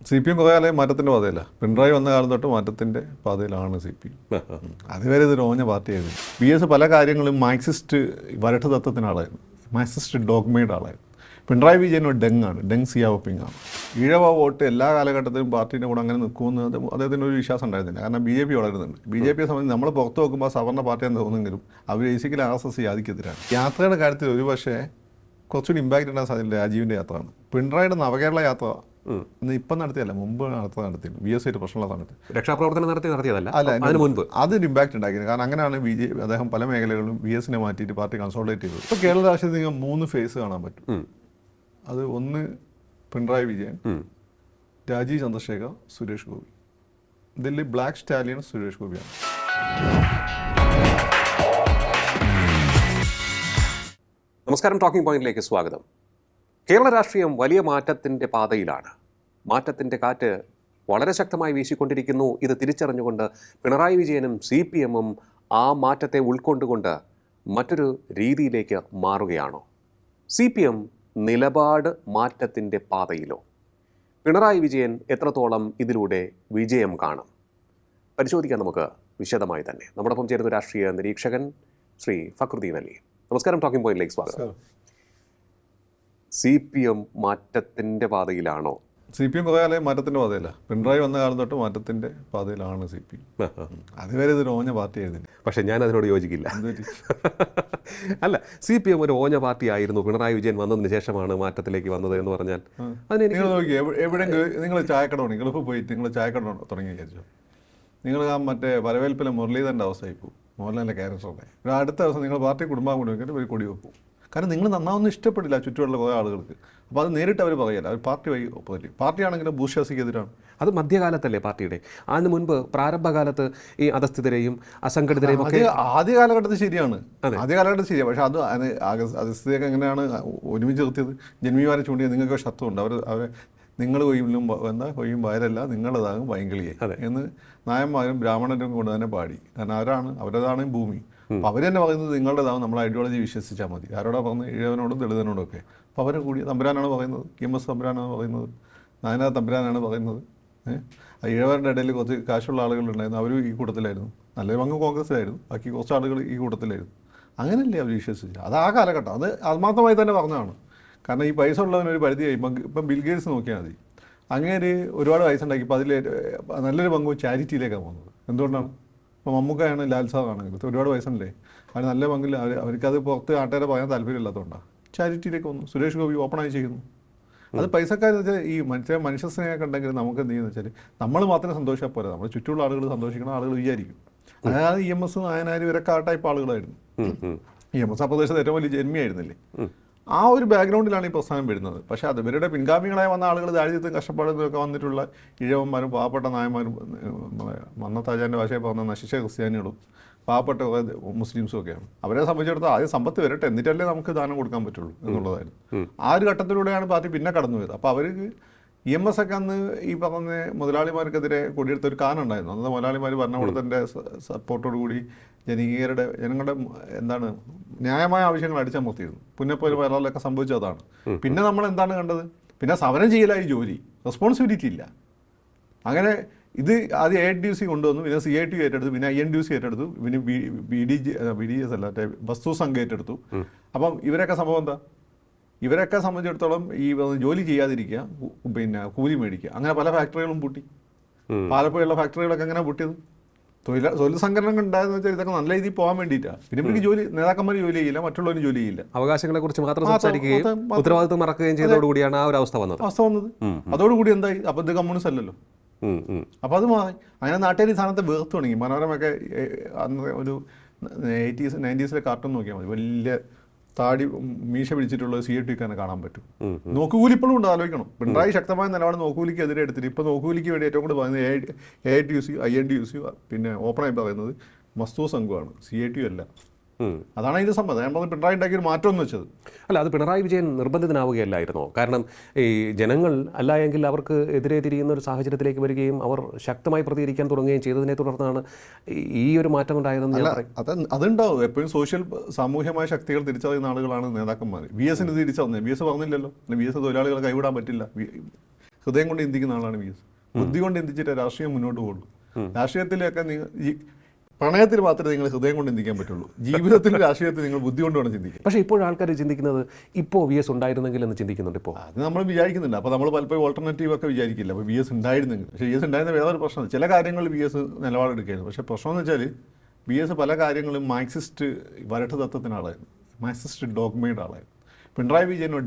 CPM കുറേ കാലം മാറ്റത്തിൻ്റെ പാതയില്ല. പിണറായി വന്ന കാലം തൊട്ട് മാറ്റത്തിൻ്റെ പാതയിലാണ് CPM. അതുവരെ ഇതൊരു ഓഞ്ഞ പാർട്ടിയായിരുന്നു. BS പല കാര്യങ്ങളും മാർക്സിസ്റ്റ് വരട്ട് തത്വത്തിനാളായിരുന്നു, മാർക്സിസ്റ്റ് ഡോഗ്മയുടെ ആളായിരുന്നു. പിണറായി വിജയൻ ഒരു ഡെങ് സിയാവപ്പിംഗ് ആണ്. ഈഴവ വോട്ട് എല്ലാ കാലഘട്ടത്തിലും പാർട്ടീൻ്റെ കൂടെ അങ്ങനെ നിൽക്കുമെന്ന് അദ്ദേഹത്തിന് ഒരു വിശ്വാസം ഉണ്ടായിരുന്നില്ല. കാരണം BJP വളരുന്നുണ്ട്. BJPയെ സംബന്ധിച്ച് നമ്മൾ പുറത്ത് നോക്കുമ്പോൾ സവർണ്ണ പാർട്ടിയാണെന്ന് തോന്നുമെങ്കിലും അവർ ബേസിക്കലി RSS ജാതിക്കെതിരാണ്. യാത്രയുടെ കാര്യത്തിൽ ഒരു പക്ഷേ കുറച്ചുകൂടി ഇമ്പാക്റ്റ് ഉണ്ടാകാൻ സാധ്യത രാജീവിൻ്റെ യാത്രയാണ്. പിണറായിയുടെ നവകേരള യാത്ര ഇപ്പം നടത്തിയല്ല, മുമ്പ് നടത്തി BS ആയിട്ട് പ്രശ്നമുള്ള സമയത്ത് രക്ഷാപ്രവർത്തനം നടത്തിയതല്ല, അല്ല അതിന് മുൻപ് അതൊരു ഇമ്പാക്റ്റ് ഉണ്ടാക്കിയത്. കാരണം അങ്ങനെയാണ് അദ്ദേഹം പല മേഖലകളിലും BSനെ മാറ്റിയിട്ട് പാർട്ടി കൺസോളിഡേറ്റ് ചെയ്തത്. ഇപ്പോൾ കേരള രാഷ്ട്രീയത്തിൽ നിങ്ങൾ 3 ഫേസ് കാണാൻ പറ്റും. അത് ഒന്ന് പിണറായി വിജയൻ, രാജീവ് ചന്ദ്രശേഖർ, സുരേഷ് ഗോപി. ഇതിൽ ബ്ലാക്ക് സ്റ്റാലിയൻ സുരേഷ് ഗോപിയാണ്. നമസ്കാരം, ടോക്കിംഗ് പോയിന്റിലേക്ക് സ്വാഗതം. കേരള രാഷ്ട്രീയം വലിയ മാറ്റത്തിൻ്റെ പാതയിലാണ്. മാറ്റത്തിൻ്റെ കാറ്റ് വളരെ ശക്തമായി വീശിക്കൊണ്ടിരിക്കുന്നു. ഇത് തിരിച്ചറിഞ്ഞുകൊണ്ട് പിണറായി വിജയനും CPMഉം ആ മാറ്റത്തെ ഉൾക്കൊണ്ടുകൊണ്ട് മറ്റൊരു രീതിയിലേക്ക് മാറുകയാണോ? CPM നിലപാട് മാറ്റത്തിൻ്റെ പാതയിലോ? പിണറായി വിജയൻ എത്രത്തോളം ഇതിലൂടെ വിജയം കാണും? പരിശോധിക്കാം നമുക്ക് വിശദമായി തന്നെ. നമ്മോടൊപ്പം ചേരുന്ന രാഷ്ട്രീയ നിരീക്ഷകൻ ശ്രീ ഫക്രുദ്ദീൻ അലി. നമസ്കാരം, ടോക്കിംഗ് പോയിന്റിലേക്ക് സ്വാഗതം. CPM മാറ്റത്തിൻ്റെ പാതയിലാണോ? CPM കുറേ കാലം മാറ്റത്തിൻ്റെ പാതയില്ല. പിണറായി വന്ന കാലം തൊട്ട് മാറ്റത്തിൻ്റെ പാതയിലാണ് CPM. അതുവരെ ഇതൊരു ഓഞ്ഞ പാർട്ടിയായിരുന്നില്ല. പക്ഷേ ഞാൻ അതിനോട് യോജിക്കില്ല. അല്ല, CPM ഒരു ഓഞ്ഞ പാർട്ടി ആയിരുന്നു. പിണറായി വിജയൻ വന്നതിന് ശേഷമാണ് മാറ്റത്തിലേക്ക് വന്നത് എന്ന് പറഞ്ഞാൽ നിങ്ങൾ നോക്കി എവിടെയെങ്കിലും നിങ്ങൾ ചായക്കട ഗൾഫ് പോയിട്ട് നിങ്ങൾ ചായക്കട തുടങ്ങി വിചാരിച്ചു, നിങ്ങൾ ആ മറ്റേ വരവേൽപ്പിലെ മുരളീധരൻ്റെ അവസ്ഥയായി പോകും. മോഹൻലാലിൻ്റെ ക്യാരക്ടറുടെ ഒരു അടുത്ത ദിവസം നിങ്ങൾ പാർട്ടി കുടുംബം കൂടി വെക്കിട്ട് ഒരു കൊടി വെക്കും. കാരണം നിങ്ങൾ നന്നാവൊന്നും ഇഷ്ടപ്പെടില്ല ചുറ്റുമുള്ള കുറേ ആളുകൾക്ക്. അപ്പോൾ അത് നേരിട്ട് അവർ പറയില്ല, അവർ പാർട്ടി വഴി ഒപ്പതില്ല. പാർട്ടിയാണെങ്കിലും ഭൂഷ്വാസിക്കെതിരാണ്. അത് മധ്യകാലത്തല്ലേ പാർട്ടിയുടെ? അതിന് മുൻപ് പ്രാരംഭകാലത്ത് ഈ അധസ്ഥിതരെയും അസംഘടിതരെയും ഒക്കെ ആദ്യ കാലഘട്ടത്തിൽ ശരിയാണ്, ആദ്യ കാലഘട്ടത്തിൽ ശരിയാണ്. പക്ഷേ അത് അധസ്ഥിതയൊക്കെ എങ്ങനെയാണ് ഒരുമിച്ച് നിർത്തിയത്? ജന്മിമാരെ ചൂണ്ടിയത് നിങ്ങൾക്ക് ശത്രുണ്ട്, അവരെ നിങ്ങൾ കൊയ്യും വയലല്ല നിങ്ങളതാകും വയങ്കളിയെ എന്ന് നായന്മാരും ബ്രാഹ്മണരും കൊണ്ട് തന്നെ പാടി. കാരണം അവരതാണ് ഭൂമി. അപ്പോൾ അവർ തന്നെ പറയുന്നത് നിങ്ങളുടേതാവും, നമ്മളെ ഐഡിയോളജി വിശ്വസിച്ചാൽ മതി. ആരോടാ പറയുന്നത്? ഇഴവനോടും ദളിതനോടും ഒക്കെ. അപ്പോൾ അവരെ കൂടി തമ്പുരാനാണ് പറയുന്നത്, EMS തമ്പുരാനാണ് പറയുന്നത്, നായനാർ തമ്പുരാനാണ് പറയുന്നത്. ഇഴവരുടെ ഇടയിൽ കുറച്ച് കാശുള്ള ആളുകളുണ്ടായിരുന്നു, അവരും ഈ കൂട്ടത്തിലായിരുന്നു. നല്ല പങ്ക് കോൺഗ്രസ്സിലായിരുന്നു, ബാക്കി കുറച്ച് ആളുകൾ ഈ കൂട്ടത്തിലായിരുന്നു. അങ്ങനെയല്ലേ അവർ വിശ്വസിച്ചത്? അത് ആ കാലഘട്ടം, അത് ആത്മാർത്ഥമായി തന്നെ പറഞ്ഞതാണ്. കാരണം ഈ പൈസ ഉള്ളവനൊരു പരിധിയായി. ഇപ്പം ബിൽഗേറ്റ്സ് നോക്കിയാൽ മതി, അങ്ങനെ ഒരുപാട് പൈസ ഉണ്ടാക്കി. ഇപ്പോൾ അതിൽ നല്ലൊരു പങ്ക് ചാരിറ്റിയിലേക്കാണ് പോകുന്നത്. എന്തുകൊണ്ടാണ്? ഇപ്പോൾ മമ്മൂക്കയാണ്, ലാൽ സാറാണെങ്കിൽ ഒരുപാട് പൈസ ഉണ്ടല്ലേ, അവർ നല്ല പങ്കിൽ അവർക്കത് പുറത്ത് നാട്ടുകാരെ പറയാൻ താല്പര്യമില്ലാത്തതുകൊണ്ടാണ് ചാരിറ്റിയിലേക്ക് വന്നു. സുരേഷ് ഗോപി ഓപ്പണായി ചെയ്യുന്നു. അത് പൈസക്കാരെന്ന് വെച്ചാൽ ഈ മനുഷ്യ സ്നേഹമൊക്കെ ഉണ്ടെങ്കിൽ നമുക്ക് എന്ത് ചെയ്യുന്നത് വെച്ചാൽ നമ്മൾ മാത്രം സന്തോഷിച്ചാൽ പോരാ, നമ്മൾ ചുറ്റുമുള്ള ആളുകൾ സന്തോഷിക്കണം, ആളുകൾ വിചാരിക്കും. അതായത് EMS നായനാർ ഇവരൊക്കെ ആ ടൈപ്പ് ആളുകളായിരുന്നു. EMS ആ പ്രദേശത്ത് ഏറ്റവും വലിയ ജന്മിയായിരുന്നില്ലേ? ആ ഒരു ബാക്ക്ഗ്രൗണ്ടിലാണ് ഈ പ്രസ്ഥാനം വരുന്നത്. പക്ഷേ അത് ഇവരുടെ പിൻഗാമികളായി വന്ന ആളുകൾ ദാരിദ്ര്യത്തും കഷ്ടപ്പാടുന്നതൊക്കെ വന്നിട്ടുള്ള ഇഴവന്മാരും പാവപ്പെട്ട നായന്മാരും, മന്നത്താജാൻ്റെ ഭാഷയിൽ പറഞ്ഞ നശിച്ച ക്രിസ്ത്യാനികളും പാവപ്പെട്ട മുസ്ലിംസും ഒക്കെയാണ്. അവരെ സംബന്ധിച്ചിടത്തോളം ആദ്യം സമ്പത്ത് വരട്ടെ, എന്നിട്ടല്ലേ നമുക്ക് ദാനം കൊടുക്കാൻ പറ്റുള്ളൂ എന്നുള്ളതായിരുന്നു. ആ ഒരു ഘട്ടത്തിലൂടെയാണ് പാർട്ടി പിന്നെ കടന്നു പോയത്. അപ്പോൾ അവർക്ക് EMS ഒക്കെ അന്ന് ഈ പറഞ്ഞ മുതലാളിമാർക്കെതിരെ കൊടിയെടുത്ത ഒരു കാനുണ്ടായിരുന്നു. അന്ന് മുതലാളിമാർ ഭരണകൂടത്തിൻ്റെ സപ്പോർട്ടോടുകൂടി ജനങ്ങളുടെ എന്താണ് ന്യായമായ ആവശ്യങ്ങൾ അടിച്ചമർത്തിയിരുന്നു. പുന്നപ്പോലെ വരാലൊക്കെ സംഭവിച്ചതാണ്. പിന്നെ നമ്മൾ എന്താണ് കണ്ടത്? പിന്നെ സമരം ചെയ്യലായി ജോലി, റെസ്പോൺസിബിലിറ്റി ഇല്ല. അങ്ങനെ ഇത് ആദ്യം AITUC കൊണ്ടുവന്നു, പിന്നെ CIT ഏറ്റെടുത്തു, പിന്നെ INTUC ഏറ്റെടുത്തു, പിന്നെ BDS അല്ല വസ്തു സംഘം ഏറ്റെടുത്തു. അപ്പം ഇവരൊക്കെ സംഭവം എന്താ? ഇവരൊക്കെ സംബന്ധിച്ചിടത്തോളം ഈ ജോലി ചെയ്യാതിരിക്കുക, പിന്നെ കൂലി മേടിക്കുക. അങ്ങനെ പല ഫാക്ടറികളും പൂട്ടി. ആലപ്പുഴയുള്ള ഫാക്ടറികളൊക്കെ അങ്ങനെ പൂട്ടിയത് തൊഴിൽ സംഘടനകൾ ഉണ്ടായെന്ന് വെച്ചാൽ ഇതൊക്കെ നല്ല രീതിയിൽ പോകാൻ വേണ്ടിയിട്ടാണ്. പിന്നെ ഇവർക്ക് ജോലി, നേതാക്കന്മാർ ജോലി ചെയ്യില്ല, മറ്റുള്ളവരും ജോലി ചെയ്യില്ല, അവകാശങ്ങളെ കുറിച്ച് മാത്രം സംസാരിക്കുകയും ഉത്തരവാദിത്വം മറക്കുകയും ചെയ്തതോടുകൂടിയാണ് ആ ഒരു അവസ്ഥ വന്നത്. അതോടുകൂടി എന്തായി? അപ്പോൾ ഇത് കമ്മ്യൂണിസ്റ്റ് അല്ലല്ലോ. അപ്പോൾ അത് മാറി. അങ്ങനെ നാട്ടുകാർ ഈ സാധനത്തെ വേർത്തു തുടങ്ങി. മനോരമയൊക്കെ അന്ന് ഒരു 80s 90s കാർട്ടൂൺ നോക്കിയാൽ മതി, വലിയ താടി മീശ പിടിച്ചിട്ടുള്ള CIT ഒക്കെ കാണാൻ പറ്റും. നോക്കുകൂലി ഇപ്പോഴും ഉണ്ട്, ആലോചിക്കണം. പിണറായി ശക്തമായ നിലപാട് നോക്കുകൂലിക്ക് എതിരെ എടുത്തിട്ട് ഇപ്പോൾ നോക്കുകൂലിക്ക് വേണ്ടി ഏറ്റവും കൂടുതൽ പറയുന്നത് AITUC INTUC, പിന്നെ ഓപ്പണായി പറയുന്നത് മസ്തൂ സംഘമാണ്, CIT അല്ല. അതാണ് അതിൻ്റെ സംബന്ധം. ഞാൻ പറഞ്ഞത് പിണറായി ഉണ്ടാക്കിയൊരു മാറ്റം എന്ന് വെച്ചത്. അല്ല, അത് പിണറായി വിജയൻ നിർബന്ധിതനാവുകയല്ലായിരുന്നോ? കാരണം ഈ ജനങ്ങൾ അല്ല എങ്കിൽ അവർക്ക് എതിരെ തിരിയുന്ന ഒരു സാഹചര്യത്തിലേക്ക് വരികയും അവർ ശക്തമായി പ്രതികരിക്കാൻ തുടങ്ങുകയും ചെയ്തതിനെ തുടർന്നാണ് ഈ ഒരു മാറ്റം ഉണ്ടായതെന്ന് ഞാൻ പറയും. അതുണ്ടാവും. എപ്പോഴും സാമൂഹ്യമായ ശക്തികൾ തിരിച്ചറിയുന്ന ആളുകളാണ് നേതാക്കന്മാർ. VS തിരിച്ചറിഞ്ഞത്. VS പറഞ്ഞില്ലല്ലോ, VS തൊഴിലാളികളെ കൈവിടാൻ പറ്റില്ല. ഹൃദയം കൊണ്ട് ചിന്തിക്കുന്ന ആളാണ് വി എസ്. ബുദ്ധി കൊണ്ട് ചിന്തിച്ചിട്ട് രാഷ്ട്രീയം മുന്നോട്ട് പോകുള്ളൂ. രാഷ്ട്രീയത്തിലൊക്കെ നിങ്ങൾ ഈ പ്രണയത്തിൽ മാത്രമേ നിങ്ങൾ ഹൃദയം കൊണ്ട് ചിന്തിക്കാൻ പറ്റുള്ളൂ. ജീവിതത്തിൽ രാഷ്ട്രീയത്തിൽ നിങ്ങൾ ബുദ്ധി കൊണ്ട് വേണം ചിന്തിക്കാൻ. പക്ഷേ ഇപ്പോൾ ആൾക്കാർ ചിന്തിക്കുന്നത് ഇപ്പോൾ വി എസ് ഉണ്ടായിരുന്നെങ്കിൽ എന്ന് ചിന്തിക്കുന്നുണ്ട്. ഇപ്പോൾ അത് നമ്മൾ വിചാരിക്കുന്നുണ്ട്. അപ്പോൾ നമ്മൾ പലപ്പോഴും ഓൾട്ടർനേറ്റീവ് ഒക്കെ വിചാരിക്കില്ല. അപ്പോൾ വി എസ് ഉണ്ടായിരുന്നെങ്കിൽ. പക്ഷേ വി എസ് ഉണ്ടായിരുന്ന വേറൊരു പ്രശ്നം, ചില കാര്യങ്ങളിൽ വി എസ് നിലപാടെടുക്കുകയായിരുന്നു. പക്ഷേ പ്രശ്നം എന്ന് വെച്ചാൽ വി എസ് പല കാര്യങ്ങളും മാർക്സിസ്റ്റ് വരട്ട് തത്വത്തിനാളായിരുന്നു, മാർക്സിസ്റ്റ് ഡോഗ്മയുടെ ആളായിരുന്നു. പിണറായി വിജയൻ ഒരു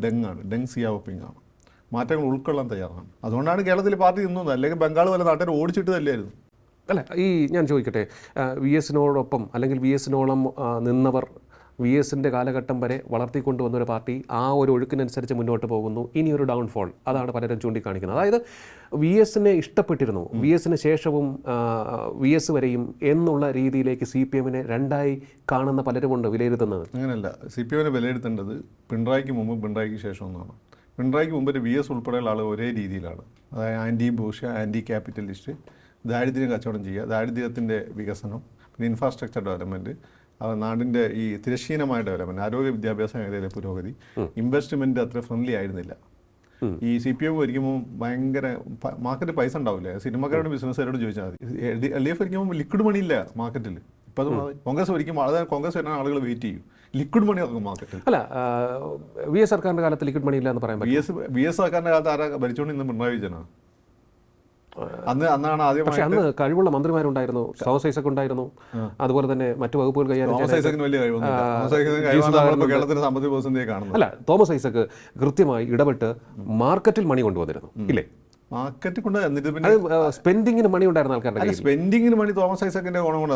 ഡെങ് സിയാവപ്പിംഗ് ആണ്, മാറ്റങ്ങൾ ഉൾക്കൊള്ളാൻ തയ്യാറാണ്. അതുകൊണ്ടാണ് കേരളത്തിൽ പാർട്ടി നിന്നത്. അല്ലെങ്കിൽ ബംഗാൾ പോലെ നാട്ടുകാർ ഓടിച്ചിട്ട് തന്നെയായിരുന്നു. അല്ല, ഈ ഞാൻ ചോദിക്കട്ടെ, വി എസിനോടൊപ്പം അല്ലെങ്കിൽ വി എസിനോളം നിന്നവർ വി എസിൻ്റെ കാലഘട്ടം വരെ വളർത്തിക്കൊണ്ടുവന്ന ഒരു പാർട്ടി ആ ഒരു ഒഴുക്കിനനുസരിച്ച് മുന്നോട്ട് പോകുന്നു. ഇനിയൊരു ഡൗൺഫോൾ, അതാണ് പലരും ചൂണ്ടിക്കാണിക്കുന്നത്. അതായത് വി എസിനെ ഇഷ്ടപ്പെട്ടിരുന്നു, വി എസിന് ശേഷവും വി എസ് വരെയും എന്നുള്ള രീതിയിലേക്ക് സി പി എമ്മിനെ രണ്ടായി കാണുന്ന പലരുമുണ്ട് വിലയിരുത്തുന്നത്. അങ്ങനെയല്ല, സി പി എമ്മിനെ വിലയിരുത്തേണ്ടത് പിണറായിക്ക് മുമ്പ് പിണറായിക്ക് ശേഷം എന്നാണ്. പിണറായിക്ക് മുമ്പ് വി എസ് ഉൾപ്പെടെയുള്ള ആൾ ഒരേ രീതിയിലാണ്. അതായത് ആൻറ്റി ബൂർഷ്യ, ആൻറ്റി ക്യാപിറ്റലിസ്റ്റ്, ദാരിദ്ര്യം കച്ചവടം ചെയ്യുക, ദാരിദ്ര്യത്തിൻ്റെ വികസനം, പിന്നെ ഇൻഫ്രാസ്ട്രക്ചർ ഡെവലപ്മെൻറ്റ്, നാടിൻ്റെ ഈ തിരശ്ചീനമായ ഡെവലപ്മെൻറ്റ്, ആരോഗ്യ വിദ്യാഭ്യാസ മേഖലയിലെ പുരോഗതി, ഇൻവെസ്റ്റ്മെൻറ്റ് അത്ര ഫ്രണ്ട്ലി ആയിരുന്നില്ല. ഈ സി പി എം ഭരിക്കുമ്പോൾ ഭയങ്കര മാർക്കറ്റ് പൈസ ഉണ്ടാവില്ല. സിനിമക്കാരുടെ ബിസിനസ്സുകാരോട് ചോദിച്ചാൽ മതി. എൽ ഡി എഫ് ഭരിക്കുമ്പോൾ ലിക്വിഡ് മണി ഇല്ല മാർക്കറ്റിൽ. ഇപ്പം അത് കോൺഗ്രസ് ഭരിക്കുമ്പോൾ അതായത് കോൺഗ്രസ് വരുന്ന ആളുകൾ വെയിറ്റ് ചെയ്യും, ലിക്വിഡ് മണി ഇറങ്ങും മാർക്കറ്റിൽ. അല്ല, വി എസ് സർക്കാരിൻ്റെ കാലത്ത് ലിക്വിഡ് മണി ഇല്ല എന്ന് പറയാൻ പറ്റും. വി എസ് സർക്കാരിൻ്റെ കാലത്ത് ആരാ ഭരിച്ചുകൊണ്ട് ഇന്ന് പിണറായി വിജയനാണ്. അന്നാണ് ആദ്യം. പക്ഷെ അന്ന് കഴിവുള്ള മന്ത്രിമാരുണ്ടായിരുന്നു, തോമസ് ഐസക് ഉണ്ടായിരുന്നു, അതുപോലെ തന്നെ മറ്റു വകുപ്പുകൾ കൈകാര്യം കേരളത്തിന്റെ സാമ്പത്തിക പ്രതിസന്ധിയെ കാണുന്നത്. അല്ല, തോമസ് ഐസക് കൃത്യമായി ഇടപെട്ട് മാർക്കറ്റിൽ മണി കൊണ്ടുവന്നിരുന്നു, ഇല്ലേ? മാർക്കറ്റ് കൊണ്ട് എന്നിട്ട് പിന്നെ സ്പെൻഡിങ്ങിന് മണി ഉണ്ടായിരുന്ന ആൾക്കാരുടെ സ്പെൻഡിങ്ങിന് മണി തോമസ് ഐസക്കിന്റെ ഗുണം കൊണ്ട്,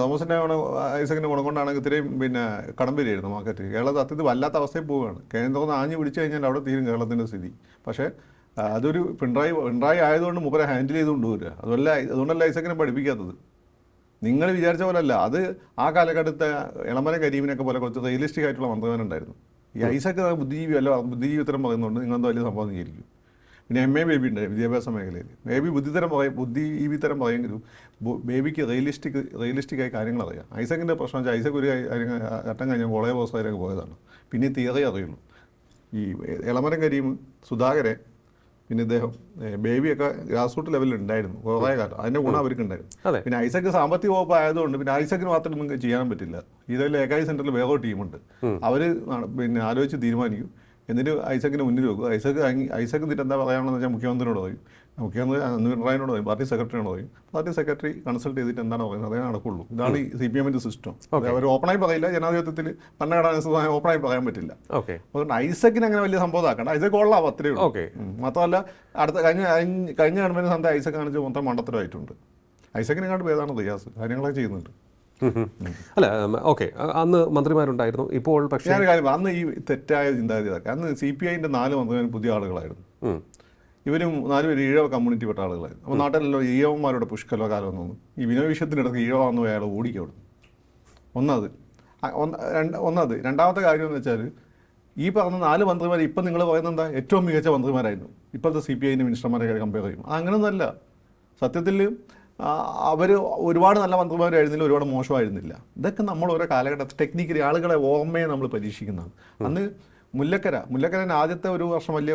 ഐസക്കിന്റെ ഗുണം കൊണ്ടാണെങ്കിൽ ഇത്രയും പിന്നെ കടം വരികയായിരുന്നു മാർക്കറ്റ്. കേരളത്തിൽ അത്യന്തം വല്ലാത്ത അവസ്ഥയിൽ പോവുകയാണ്. കേന്ദ്രം ആഞ്ഞു പിടിച്ചു കഴിഞ്ഞാൽ അവിടെ തീരും കേരളത്തിന്റെ സ്ഥിതി. പക്ഷേ അതൊരു പിണറായി ആയതുകൊണ്ട് മൂപ്പരെ ഹാൻഡിൽ ചെയ്ത് കൊണ്ടുവരിക. അതുകൊണ്ടല്ല ഐസക്കിനെ പഠിപ്പിക്കാത്തത്. നിങ്ങൾ വിചാരിച്ച പോലെ അല്ല. അത് ആ കാലഘട്ടത്തെ ഇളമരം കരീമിനൊക്കെ പോലെ കുറച്ച് റിയലിസ്റ്റിക് ആയിട്ടുള്ള മന്ത്രിമാരുണ്ടായിരുന്നു. ഈ ഐസക്ക് ബുദ്ധിജീവി അല്ല, ബുദ്ധിജീവിത്തരം പറയുന്നുണ്ട്. നിങ്ങളെന്തോ വലിയ സംഭവം വിചാരിക്കും. പിന്നെ എം എ ബേബി ഉണ്ട് വിദ്യാഭ്യാസ മേഖലയിൽ. ബേബി ബുദ്ധിജീവിത്തരം പറയുമെങ്കിലും ബേബിക്ക് റിയലിസ്റ്റിക്കായി കാര്യങ്ങൾ അറിയാം. ഐസക്കിൻ്റെ പ്രശ്നം വെച്ചാൽ ഐസക്ക് ഒരു ഘട്ടം കഴിഞ്ഞാൽ കോളേജ് പോസ്റ്റായിലേക്ക് പോയതാണ്. പിന്നെ തിയറി അറിയുള്ളൂ. ഈ ഇളമരം കരീം, സുധാകരൻ, പിന്നെ ഇദ്ദേഹം ബേബിയൊക്കെ ഗ്രാസ് റൂട്ട് ലെവലിൽ ഉണ്ടായിരുന്നു കുറേ കാലം. അതിൻ്റെ ഗുണം അവർക്ക് ഉണ്ടായിരുന്നു. പിന്നെ ഐസക്ക് സാമ്പത്തിക വകുപ്പ് ആയതുകൊണ്ട് പിന്നെ ഐസക്കിന് മാത്രം നിങ്ങൾക്ക് ചെയ്യാൻ പറ്റില്ല. ഇതെല്ലാം ഏകായി സെൻറ്ററിൽ വേറെ ടീമുണ്ട്. അവർ പിന്നെ ആലോചിച്ച് തീരുമാനിക്കും, എന്നിട്ട് ഐസക്കിന് മുന്നിൽ വെക്കും. ഐസക്ക് എന്നിട്ട് എന്താ പറയാനുള്ളതെന്ന് വെച്ചാൽ മുഖ്യമന്ത്രിയോട് പറയും, മുഖ്യമന്ത്രി പിണറായിനോട് പറയും, പാർട്ടി സെക്രട്ടറിയോട് പറയും. പാർട്ടി സെക്രട്ടറി കൺസൾട്ട് ചെയ്തിട്ട് എന്താണ് പറയുന്നത് അതേ നടക്കുള്ളൂ. ഇതാണ് ഈ സി പി എമ്മിൻ്റെ സിസ്റ്റം. അവർ ഓപ്പണായി പറയില്ല. ജനാധിപത്യത്തിൽ ഭരണഘടനാനുസൃതമായി ഓപ്പണായി പറയാൻ പറ്റില്ല. അതുകൊണ്ട് ഐസക്കിന് അങ്ങനെ വലിയ സംഭവം ആക്കണ്ട. ഐസക്ക് കൊള്ളാം, അത്രയേ ഉള്ളൂ. മാത്രമല്ല കഴിഞ്ഞ ഗവൺമെൻറ് സമയത്ത് ഐസക്ക് കാണിച്ച് മൊത്തം മണ്ടത്തരമായിട്ടുണ്ട്. ഐസക്കിനെങ്ങാണ്ട് ഭേദമാണ് റിയാസ്, കാര്യങ്ങളൊക്കെ ചെയ്യുന്നുണ്ട്. അല്ല, ഓക്കെ, അന്ന് മന്ത്രിമാരുണ്ടായിരുന്നു. ഇപ്പോൾ പക്ഷേ ഞാൻ കാര്യം, അന്ന് ഈ തെറ്റായ ചിന്താഗതിയൊക്കെ, അന്ന് സി പി ഐൻ്റെ 4 മന്ത്രിമാരും പുതിയ ആളുകളായിരുന്നു. ഇവരും 4 പേര് ഈഴവ കമ്മ്യൂണിറ്റി പെട്ട ആളുകളായിരുന്നു. അപ്പോൾ നാട്ടിലല്ലോ ഈഴവന്മാരുടെ പുഷ്കലോ കാലം തോന്നും. ഈ വിനോവിഷയത്തിനിടയ്ക്ക് ഈഴവാന്ന് അയാൾ ഓടിക്കവിടുന്നു. ഒന്നത്. രണ്ടാമത്തെ കാര്യം എന്ന് വെച്ചാൽ ഈ പറഞ്ഞ 4 മന്ത്രിമാർ ഇപ്പം നിങ്ങൾ പറയുന്നത് എന്താ ഏറ്റവും മികച്ച മന്ത്രിമാരായിരുന്നു ഇപ്പോഴത്തെ സി പി ഐൻ്റെ മിനിസ്റ്റർമാരെ കമ്പയർ ചെയ്യും. അങ്ങനെയൊന്നുമല്ല. സത്യത്തിൽ അവർ ഒരുപാട് നല്ല മന്ത്രിമാരായിരുന്നില്ല, ഒരുപാട് മോശമായിരുന്നില്ല. ഇതൊക്കെ നമ്മൾ ഓരോ കാലഘട്ടത്തിൽ ടെക്നിക്കലി ആളുകളെ ഓർമ്മയെ നമ്മൾ പരീക്ഷിക്കുന്നതാണ്. അന്ന് മുല്ലക്കരൻ ആദ്യത്തെ ഒരു വർഷം വലിയ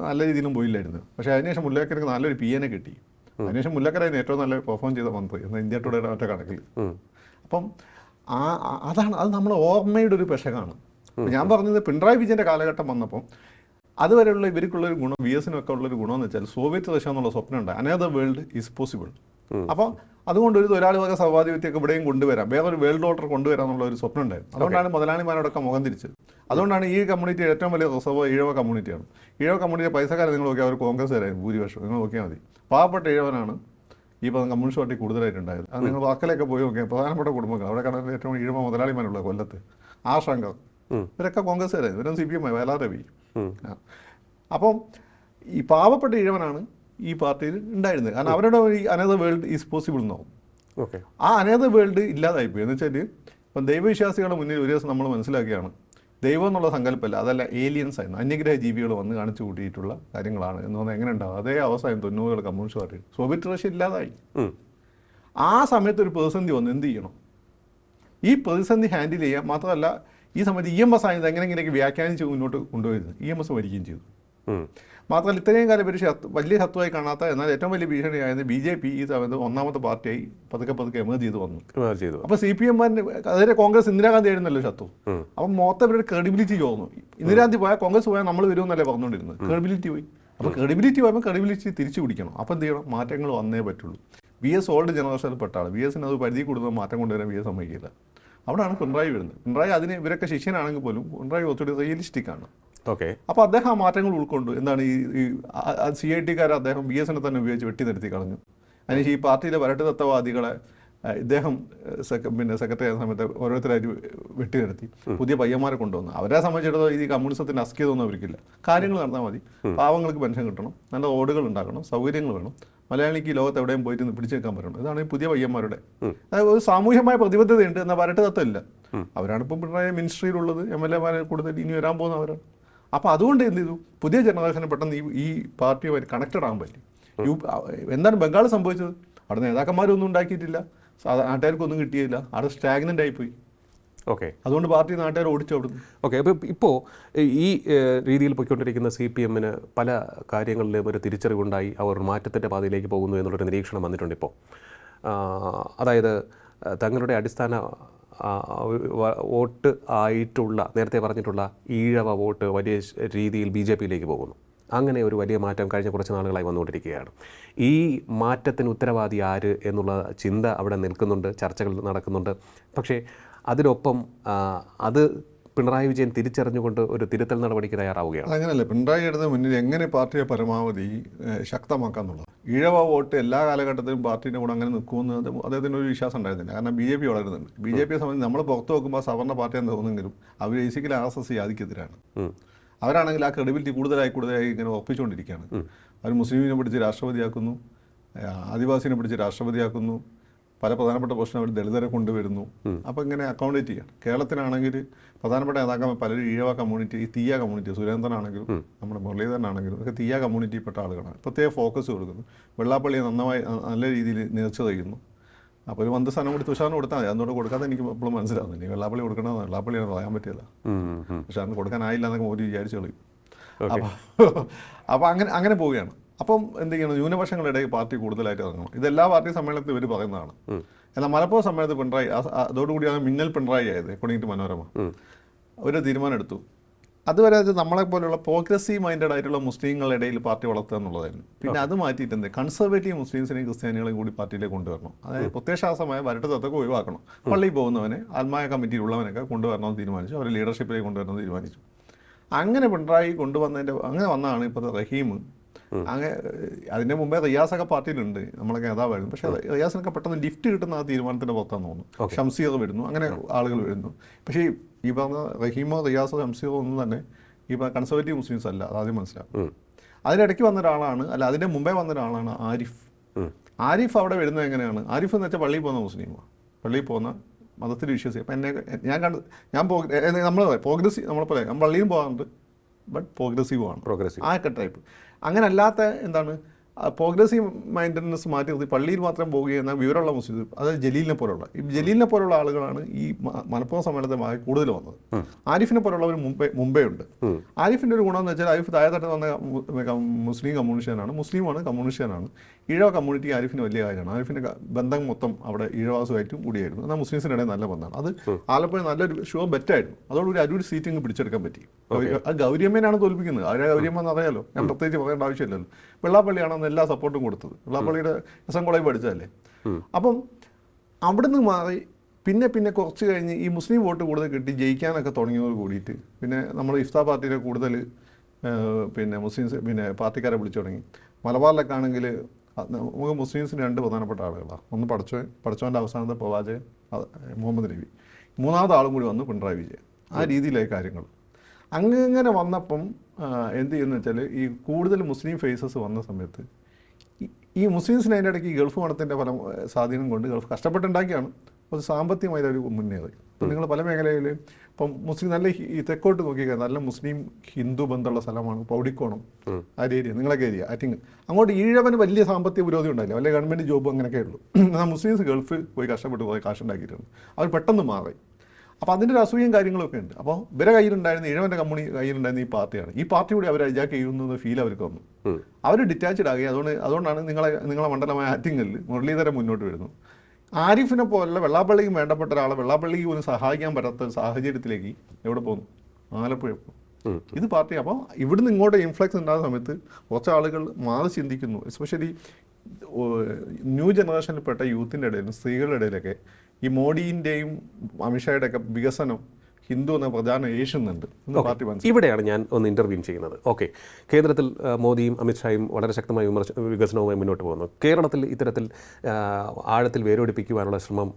നല്ല രീതിയിലും പോയില്ലായിരുന്നു. പക്ഷേ അതിനുശേഷം മുല്ലക്കരക്ക് നല്ലൊരു പി എനെ കിട്ടി. അതിനുശേഷം മുല്ലക്കരന് ഏറ്റവും നല്ല പെർഫോം ചെയ്ത മന്ത്രി എന്നാൽ ഇന്ത്യ ടുഡേയുടെ മറ്റേ കണക്കിൽ. അപ്പം അത് നമ്മുടെ ഓർമ്മയുടെ ഒരു പെശകാണ്. ഞാൻ പറഞ്ഞത് പിണറായി വിജയൻ്റെ കാലഘട്ടം വന്നപ്പം അതുവരെയുള്ള ഇവർക്കുള്ളൊരു ഗുണം, വി എസിനൊക്കെ ഉള്ളൊരു ഗുണമെന്ന് വെച്ചാൽ സോവിയറ്റ് റഷ്യ എന്നുള്ള സ്വപ്നം ഉണ്ട്. Another world is possible. അപ്പം അതുകൊണ്ട് ഒരു തൊഴിലാളിവർഗ സഹവാദിത്യമൊക്കെ ഇവിടെയും കൊണ്ടുവരാം, വേറൊരു വേൾഡ് ഓർഡർ കൊണ്ടുവരാമെന്നുള്ള ഒരു സ്വപ്നം ഉണ്ടായിരുന്നു. അതുകൊണ്ടാണ് മുതലാളിമാരോടൊക്കെ മുഖം തിരിച്ചത്. അതുകൊണ്ടാണ് ഈ കമ്മ്യൂണിറ്റി ഏറ്റവും വലിയ റിസർവ് ഈഴവ കമ്മ്യൂണിറ്റിയാണ്. ഈഴവ കമ്മ്യൂണിറ്റി പൈസക്കാരെ നിങ്ങൾ നോക്കിയാൽ അവർ കോൺഗ്രസ്സുകാരായിരുന്നു ഭൂരിപക്ഷം. നിങ്ങൾ നോക്കിയാൽ മതി. പാവപ്പെട്ട ഈഴവനാണ് ഈ പറഞ്ഞ കമ്മ്യൂണിസ്റ്റ് പാർട്ടി കൂടുതലായിട്ടുണ്ടായത്. അത് നിങ്ങൾ വാക്കലൊക്കെ പോയി നോക്കിയാൽ പ്രധാനപ്പെട്ട കുടുംബങ്ങൾ അവിടെ കണ്ടാൽ ഏറ്റവും ഈഴവ മുതലാളിമാരുള്ള കൊല്ലത്ത് ശങ്കർ, ഇവരൊക്കെ കോൺഗ്രസ്സുകാരായിരുന്നു. ഇവരും C P M Vayalar Ravi. അപ്പം ഈ പാവപ്പെട്ട ഈഴവനാണ് ഈ പാർട്ടിയിൽ ഉണ്ടായിരുന്നത്. കാരണം അവരുടെ ഈ അനദർ വേൾഡ് ഈസ് പോസിബിൾ എന്നാവും. ആ അനദർ വേൾഡ് ഇല്ലാതായിപ്പോയി. എന്ന് വെച്ചാൽ ഇപ്പം ദൈവവിശ്വാസികളുടെ മുന്നിൽ ഒരു ദിവസം നമ്മൾ മനസ്സിലാക്കിയാണ് ദൈവം എന്നുള്ള സങ്കല്പമല്ല, അതല്ല ഏലിയൻസ് ആയിരുന്നു, അന്യഗ്രഹ ജീവികൾ വന്ന് കാണിച്ചു കൂട്ടിയിട്ടുള്ള കാര്യങ്ങളാണ് എന്ന് പറഞ്ഞാൽ എങ്ങനെ ഉണ്ടാവും. അതേ അവസാനം 90 കമ്മ്യൂണിസ്റ്റ് പാർട്ടി സോവിയറ്റ് റഷ്യ ഇല്ലാതായി. ആ സമയത്ത് ഒരു പ്രതിസന്ധി വന്ന് എന്ത് ചെയ്യണം? ഈ പ്രതിസന്ധി ഹാൻഡിൽ ചെയ്യാൻ മാത്രമല്ല ഈ സമയത്ത് EMS ആയത് എങ്ങനെയെങ്കിലേക്ക് വ്യാഖ്യാനിച്ച് മുന്നോട്ട് കൊണ്ടുപോയിരുന്നു. EMS മരിക്കുകയും ചെയ്തു. മാത്രമല്ല ഇത്രയും കാലം ഇവർ വലിയ ശത്രുവായി കാണാത്ത എന്നാൽ ഏറ്റവും വലിയ ഭീഷണിയായത് BJP ഈ സമയത്ത് ഒന്നാമത്തെ പാർട്ടിയായി പതുക്കെ എമേർജ് ചെയ്ത് വന്നു. അപ്പോൾ CPM അതിലെ കോൺഗ്രസ് ഇന്ദിരാഗാന്ധി ആയിരുന്നല്ലോ ശത്രു. അപ്പം മൊത്തം ഇവരുടെ ക്രെഡിബിലിറ്റി ചോർന്നു. ഇന്ദിരാഗാന്ധി പോയാൽ കോൺഗ്രസ് പോയാൽ നമ്മൾ വരുമെന്നല്ലേ പറഞ്ഞുകൊണ്ടിരുന്നത്. ക്രെഡിബിലിറ്റി പോയി. അപ്പോൾ ക്രെഡിബിലിറ്റി പോയപ്പോൾ ക്രെഡിബിലിറ്റി തിരിച്ചു പിടിക്കണം. അപ്പോൾ എന്ത് ചെയ്യണം? മാറ്റങ്ങൾ വന്നേ പറ്റുള്ളൂ. VS ഓൾഡ് ജനറേഷനിൽ പെട്ട ആൾ. VSന് അത് പരിധി കൂടുന്ന മാറ്റം കൊണ്ടുവരാൻ VS സമ്മതിക്കില്ല. അവിടെയാണ് പിണറായി വരുന്നത്. പിണറായി അതിന് ഇവരൊക്കെ ശിഷ്യനാണെങ്കിൽ പോലും പിണറായി കുറച്ചുകൂടി റിയലിസ്റ്റിക് ആണ്. ഓക്കെ. അപ്പോൾ അദ്ദേഹം ആ മാറ്റങ്ങൾ ഉൾക്കൊണ്ടു. എന്താണ് ഈ CIT-കാരെ അദ്ദേഹം VSനെ തന്നെ ഉപയോഗിച്ച് വെട്ടി നിർത്തി കളഞ്ഞു. അതിന് ഈ പാർട്ടിയിലെ വരട്ട് തത്വവാദികളെ ഇദ്ദേഹം സെക്രട്ടറി ആയ സമയത്ത് ഓരോരുത്തരായിട്ട് വെട്ടി നിർത്തി പുതിയ പയ്യന്മാരെ കൊണ്ടുവന്നു. അവരെ സംബന്ധിച്ചിടത്തോളം ഈ കമ്മ്യൂണിസത്തിൻ്റെ അസ്കിയതൊന്നും അവർക്കില്ല. കാര്യങ്ങൾ നടന്നാൽ മതി. പാവങ്ങൾക്ക് പെൻഷൻ കിട്ടണം, നല്ല റോഡുകൾ ഉണ്ടാക്കണം, സൗകര്യങ്ങൾ വേണം, മലയാളിക്ക് ഈ ലോകത്ത് എവിടെയും പോയിട്ട് പിടിച്ചു നിൽക്കാൻ പറ്റണം. ഇതാണ് ഈ പുതിയ പയ്യന്മാരുടെ ഒരു സാമൂഹ്യമായ പ്രതിബദ്ധതയുണ്ട്. എന്നാൽ വരട്ട് തത്വമില്ല. അവരാണ് ഇപ്പം പിണറായി മിനിസ്ട്രിയിലുള്ളത്. MLA-മാരെ കൂടുതൽ ഇനി വരാൻ പോകുന്നവരാണ്. അപ്പോൾ അതുകൊണ്ട് എന്ത് ചെയ്തു? പുതിയ ജനറേഷന് പെട്ടെന്ന് ഈ പാർട്ടിയുമായി കണക്റ്റഡ് ആകാൻ പറ്റി. എന്താണ് ബംഗാൾ സംഭവിച്ചത്? അവിടെ നേതാക്കന്മാരൊന്നും ഉണ്ടാക്കിയിട്ടില്ല, നാട്ടുകാർക്കൊന്നും കിട്ടിയില്ല, അവിടെ സ്റ്റാഗ്നൻ്റ് ആയിപ്പോയി. ഓക്കെ. അതുകൊണ്ട് പാർട്ടി നാട്ടുകാർ ഓടിച്ചവിടുന്നു. ഓക്കെ. അപ്പോൾ ഇപ്പോൾ ഈ രീതിയിൽ പോയിക്കൊണ്ടിരിക്കുന്ന CPM-ന് പല കാര്യങ്ങളിലും ഒരു തിരിച്ചറിവുണ്ടായി, അവർ മാറ്റത്തിൻ്റെ പാതയിലേക്ക് പോകുന്നു എന്നുള്ളൊരു നിരീക്ഷണം വന്നിട്ടുണ്ട് ഇപ്പോൾ. അതായത് തങ്ങളുടെ അടിസ്ഥാന വോട്ട് ആയിട്ടുള്ള നേരത്തെ പറഞ്ഞിട്ടുള്ള ഈഴവ വോട്ട് വലിയ രീതിയിൽ BJP-യിലേക്ക് പോകുന്നു. അങ്ങനെ ഒരു വലിയ മാറ്റം കഴിഞ്ഞ കുറച്ച് നാളുകളായി വന്നുകൊണ്ടിരിക്കുകയാണ്. ഈ മാറ്റത്തിന് ഉത്തരവാദി ആര് എന്നുള്ള ചിന്ത അവിടെ നിൽക്കുന്നുണ്ട്, ചർച്ചകൾ നടക്കുന്നുണ്ട്. പക്ഷേ അതിനൊപ്പം അത് പിണറായി വിജയൻ തിരിച്ചറിഞ്ഞുകൊണ്ട് ഒരു തിരുത്തൽ നടപടിക്ക് തയ്യാറാവുകയാണ്. അങ്ങനെയല്ല, പിണറായിയുടെ മുന്നിൽ എങ്ങനെ പാർട്ടിയെ പരമാവധി ശക്തമാക്കാന്നുള്ളത്. ഈഴവ വോട്ട് എല്ലാ കാലഘട്ടത്തിലും പാർട്ടിയുടെ കൂടെ അങ്ങനെ നിൽക്കുമെന്ന് അദ്ദേഹത്തിന് ഒരു വിശ്വാസം ഉണ്ടായിരുന്നില്ല. കാരണം BJP വളരുന്നുണ്ട്. BJP-യെ സംബന്ധിച്ച് നമ്മൾ പുറത്ത് നോക്കുമ്പോൾ സവർണ്ണ പാർട്ടിയാണെന്ന് തോന്നുമെങ്കിലും അവർ ബേസിക്കലി RSS ജാതിക്കെതിരാണ്. അവരാണെങ്കിൽ ആ ക്രെഡിബിലിറ്റി കൂടുതലായി ഇങ്ങനെ ഉറപ്പിച്ചുകൊണ്ടിരിക്കുകയാണ്. അവർ മുസ്ലിമിനെ പിടിച്ച് രാഷ്ട്രപതിയാക്കുന്നു, ആദിവാസിനെ പിടിച്ച് രാഷ്ട്രപതിയാക്കുന്നു, പല പ്രധാനപ്പെട്ട പ്രശ്നം അവർ ദളിതരെ കൊണ്ടുവരുന്നു. അപ്പോൾ ഇങ്ങനെ അക്കോമഡേറ്റ് ചെയ്യണം. കേരളത്തിലാണെങ്കിൽ പ്രധാനപ്പെട്ട നേതാക്കന്മാർ പലരും ഈഴവ കമ്മ്യൂണിറ്റി, ഈ തീയ കമ്മ്യൂണിറ്റി, സുരേന്ദ്രനാണെങ്കിലും നമ്മുടെ മുരളീധരനാണെങ്കിലും ഒക്കെ തീയ കമ്മ്യൂണിറ്റിയിൽപ്പെട്ട ആളുകളാണ്. പ്രത്യേക ഫോക്കസ് കൊടുക്കുന്നു. വെള്ളാപ്പള്ളിയെ നന്നായി നല്ല രീതിയിൽ നേർച്ച ചെയ്യുന്നു. അപ്പോൾ ഒരു മന്ത്രിസ്ഥാനം കൂടി തുഷാറിന് കൊടുത്താൽ മതി. അതുകൊണ്ട് കൊടുക്കാതെ എനിക്ക് എപ്പോഴും മനസ്സിലാവുന്നില്ല. വെള്ളാപ്പള്ളി കൊടുക്കണമെന്ന് വെള്ളാപ്പള്ളിയാണ് പറയാൻ പറ്റില്ല. തുഷാറിന് കൊടുക്കാനായില്ല എന്നൊക്കെ മോദി വിചാരിച്ചു കളയും. അപ്പോൾ അങ്ങനെ പോവുകയാണ്. അപ്പം എന്ത് ചെയ്യണം? ന്യൂനപക്ഷങ്ങളുടെ ഇടയിൽ പാർട്ടി കൂടുതലായിട്ട് ഇറങ്ങണം. ഇതെല്ലാ പാർട്ടി സമ്മേളനത്തിൽ ഇവർ പറയുന്നതാണ്. എന്നാൽ മലപ്പുറം സമ്മേളനത്തിൽ പിണറായി അതോടുകൂടിയാണ് മിന്നൽ പിണറായി ആയത്. അക്കോർഡിംഗ് ടു മനോരമ ഒരു തീരുമാനം എടുത്തു. അതുവരെ അത് നമ്മളെപ്പോലുള്ള പ്രോഗ്രസീവ് മൈൻഡഡ് ആയിട്ടുള്ള മുസ്ലിങ്ങളുടെ ഇടയിൽ പാർട്ടി വളർത്തുക എന്നുള്ളതായിരുന്നു. പിന്നെ അത് മാറ്റിയിട്ട് എന്ത് കൺസർവേറ്റീവ് മുസ്ലിംസിനെയും ക്രിസ്ത്യാനികളെയും കൂടി പാർട്ടിയിലേക്ക് കൊണ്ടുവരണം. അതായത് പ്രത്യയശാസ്ത്രമായ വരട്ട് തത്വമൊക്കെ ഒഴിവാക്കണം. പള്ളിയിൽ പോകുന്നവനെ ആത്മായ കമ്മിറ്റിയിലുള്ളവനൊക്കെ കൊണ്ടുവരണമെന്ന് തീരുമാനിച്ചു. അവരെ ലീഡർഷിപ്പിലേക്ക് കൊണ്ടുവരണമെന്ന് തീരുമാനിച്ചു. അങ്ങനെ പിണറായി അങ്ങനെ വന്നതാണ് ഇപ്പോഴത്തെ റഹീം. അങ്ങനെ അതിൻ്റെ മുമ്പേ റിയാസൊക്കെ പാർട്ടിയിലുണ്ട്, നമ്മളൊക്കെ നേതാവായിരുന്നു. പക്ഷേ റിയാസിനൊക്കെ പെട്ടെന്ന് ലിഫ്റ്റ് കിട്ടുന്ന ആ തീരുമാനത്തിൻ്റെ പുറത്താന്ന് തോന്നുന്നു. ഷംസീർ വരുന്നു, അങ്ങനെ ആളുകൾ വരുന്നു. പക്ഷേ ഈ പറഞ്ഞ റഹീമോ റിയാസോ ഷംസീറോ ഒന്നും തന്നെ ഈ കൺസർവേറ്റീവ് മുസ്ലിംസ് അല്ല, അതാദ്യം മനസ്സിലാവും. അതിനിടയ്ക്ക് വന്ന ഒരാളാണ്, അല്ല അതിൻ്റെ മുമ്പേ വന്ന ഒരാളാണ് ആരിഫ്. ആരിഫ് അവിടെ വരുന്നത് എങ്ങനെയാണ്? ആരിഫ് എന്ന് വെച്ചാൽ പള്ളിയിൽ പോകുന്ന മുസ്ലിമാണ്, പള്ളിയിൽ പോകുന്ന മതത്തിൽ വിശ്വസിക്കുക. അപ്പം നമ്മൾ പ്രോഗ്രസീവ്, നമ്മളെപ്പോലെ ഞാൻ പള്ളിയും പോകാറുണ്ട്, ബട്ട് പ്രോഗ്രസീവ് ആണ്, ആ ടൈപ്പ്. അങ്ങനെ അല്ലാത്ത എന്താണ് പ്രോഗ്രസീവ് മൈൻഡഡ്നെസ് മാറ്റി നിർത്തി പള്ളിയിൽ മാത്രം പോവുകയെന്ന വിവരമുള്ള മുസ്ലിം, അതായത് ജലീലിനെ പോലുള്ള ആളുകളാണ് ഈ മലപ്പുറം സമ്മേളനത്തിൽ കൂടുതൽ വന്നത്. ആരിഫിനെ പോലുള്ളവർ മുമ്പേ ഉണ്ട്. ആരിഫിൻ്റെ ഒരു ഗുണമെന്ന് വെച്ചാൽ ആരിഫ് താഴെത്തട്ട് വന്ന മുസ്ലിം കമ്മ്യൂണിസ്റ്റാണ്, മുസ്ലിമാണ്, കമ്മ്യൂണിസ്റ്റാണ്. ഈഴവ കമ്മ്യൂണിറ്റി ആരിഫിന് വലിയ കാര്യമാണ്. ആരിഫിൻ്റെ ബന്ധം മൊത്തം അവിടെ ഈഴവാസുമായിട്ടും കൂടിയായിരുന്നു. എന്നാൽ മുസ്ലിംസിൻ്റെ ഇടയിൽ നല്ല ബന്ധമാണ്. അത് ആലപ്പുഴ നല്ലൊരു ഷുവർ ബെറ്റായിരുന്നു. അതോടുകൂടി അരൂർ സീറ്റ് ഇങ്ങ് പിടിച്ചെടുക്കാൻ പറ്റി. അത് ഗൗരിയമ്മേനാണ് തോൽപ്പിക്കുന്നത്. അവരെ ഗൗരിയമ്മ എന്ന് അറിയാലോ, ഞാൻ പ്രത്യേകിച്ച് പറയേണ്ട ആവശ്യമില്ലല്ലോ. വെള്ളാപ്പള്ളിയാണെന്ന് എല്ലാ സപ്പോർട്ടും കൊടുത്തത്. വെള്ളാപ്പള്ളിയുടെ SM കോളേജ് പഠിച്ചതല്ലേ. അപ്പം അവിടുന്ന് മാറി പിന്നെ കുറച്ച് കഴിഞ്ഞ് ഈ മുസ്ലിം വോട്ട് കൂടുതൽ കിട്ടി ജയിക്കാനൊക്കെ തുടങ്ങിയതോട് കൂടിയിട്ട് പിന്നെ നമ്മൾ ഇഫ്താർ പാർട്ടിയിലെ കൂടുതൽ മുസ്ലിംസ് പാർട്ടിക്കാരെ വിളിച്ചു തുടങ്ങി. മലബാറിലൊക്കെ ആണെങ്കിൽ നമുക്ക് മുസ്ലിംസിന് 2 പ്രധാനപ്പെട്ട ആളുകളാണ്. ഒന്ന് പഠിച്ചവൻ്റെ അവസാനത്തെ പ്രവാചകൻ മുഹമ്മദ് നബി, മൂന്നാമത്തെ ആളും കൂടി വന്നു പിണറായി വിജയൻ. ആ രീതിയിലായി കാര്യങ്ങൾ. അങ്ങനെ വന്നപ്പം എന്ത് ചെയ്യുന്നു വെച്ചാൽ ഈ കൂടുതൽ മുസ്ലിം ഫേസസ് വന്ന സമയത്ത് ഈ മുസ്ലിംസിന് അതിൻ്റെ ഇടയ്ക്ക് ഈ ഗൾഫ് മതത്തിൻ്റെ സ്വാധീനം കൊണ്ട് ഗൾഫ് കഷ്ടപ്പെട്ടുണ്ടാക്കിയാണ് അത് സാമ്പത്തികമായി അവർ മുന്നേറി. ഇപ്പം നിങ്ങൾ പല മേഖലയിലും ഇപ്പം മുസ്ലിം നല്ല ഈ തെക്കോട്ട് നോക്കിയാൽ നല്ല മുസ്ലിം ഹിന്ദു ബന്ധമുള്ള സ്ഥലമാണ് പൗടിക്കോണം, ആ ഏരിയ നിങ്ങളൊക്കെ ഏരിയ ആറ്റിങ്. അങ്ങോട്ട് ഈഴവന് വലിയ സാമ്പത്തിക പുരോഗതി ഉണ്ടായില്ല, വലിയ ഗവൺമെൻറ് ജോബ് അങ്ങനെയൊക്കെ ഉള്ളൂ. എന്നാൽ മുസ്ലിംസ് ഗൾഫ് പോയി കഷ്ടപ്പെട്ട് പോയി കാശുണ്ടാക്കിയിട്ടുണ്ട്. അവർ പെട്ടെന്ന് മാറി. അപ്പോൾ അതിൻ്റെ ഒരു അസൂയയും കാര്യങ്ങളൊക്കെ ഉണ്ട്. അപ്പോൾ ഇവരെ കയ്യിലുണ്ടായിരുന്ന ഇഴവൻ്റെ കമ്പനി കയ്യിലുണ്ടായിരുന്ന ഈ പാർട്ടിയാണ്. ഈ പാർട്ടി കൂടി അവർ ഹൈജാക്ക് ചെയ്യുന്നത് ഫീൽ അവർക്ക് വന്നു. അവർ ഡിറ്റാച്ച്ഡ് ആകുക. അതുകൊണ്ടാണ് നിങ്ങളെ മണ്ഡലമായ ആറ്റിങ്ങലിൽ മുരളീധരൻ മുന്നോട്ട് വരുന്നു. ആരിഫിനെ പോലുള്ള വെള്ളാപ്പള്ളിക്ക് വേണ്ടപ്പെട്ട ഒരാളെ വെള്ളാപ്പള്ളിക്ക് പോലും സഹായിക്കാൻ പറ്റാത്ത സാഹചര്യത്തിലേക്ക് എവിടെ പോകുന്നു? ആലപ്പുഴ പോകും. ഇത് പാർട്ടി. അപ്പോൾ ഇവിടുന്ന് ഇങ്ങോട്ട് ഇൻഫ്ലക്സ് ഉണ്ടാകുന്ന സമയത്ത് കുറച്ച് ആളുകൾ മാറി ചിന്തിക്കുന്നു. എസ്പെഷ്യലി ന്യൂ ജനറേഷനിൽപ്പെട്ട യൂത്തിൻ്റെ ഇടയിലും സ്ത്രീകളുടെ ഇടയിലൊക്കെ ഈ മോഡിൻ്റെയും അമിത്ഷായുടെ ഒക്കെ വികസനം ഹിന്ദു എന്ന പ്രധാന ഏഷ്യുന്നുണ്ട് എന്ന് പാർട്ടി മനസ്സിലാക്കി. ഇവിടെയാണ് ഞാൻ ഒന്ന് ഇൻ്റർവ്യൂ ചെയ്യുന്നത്. ഓക്കെ, കേന്ദ്രത്തിൽ മോദിയും അമിത്ഷായും വളരെ ശക്തമായ വികസനവുമായി മുന്നോട്ട് പോകുന്നു. കേരളത്തിൽ ഇത്തരത്തിൽ ആഴത്തിൽ വേരോടിപ്പിക്കുവാനുള്ള ശ്രമം,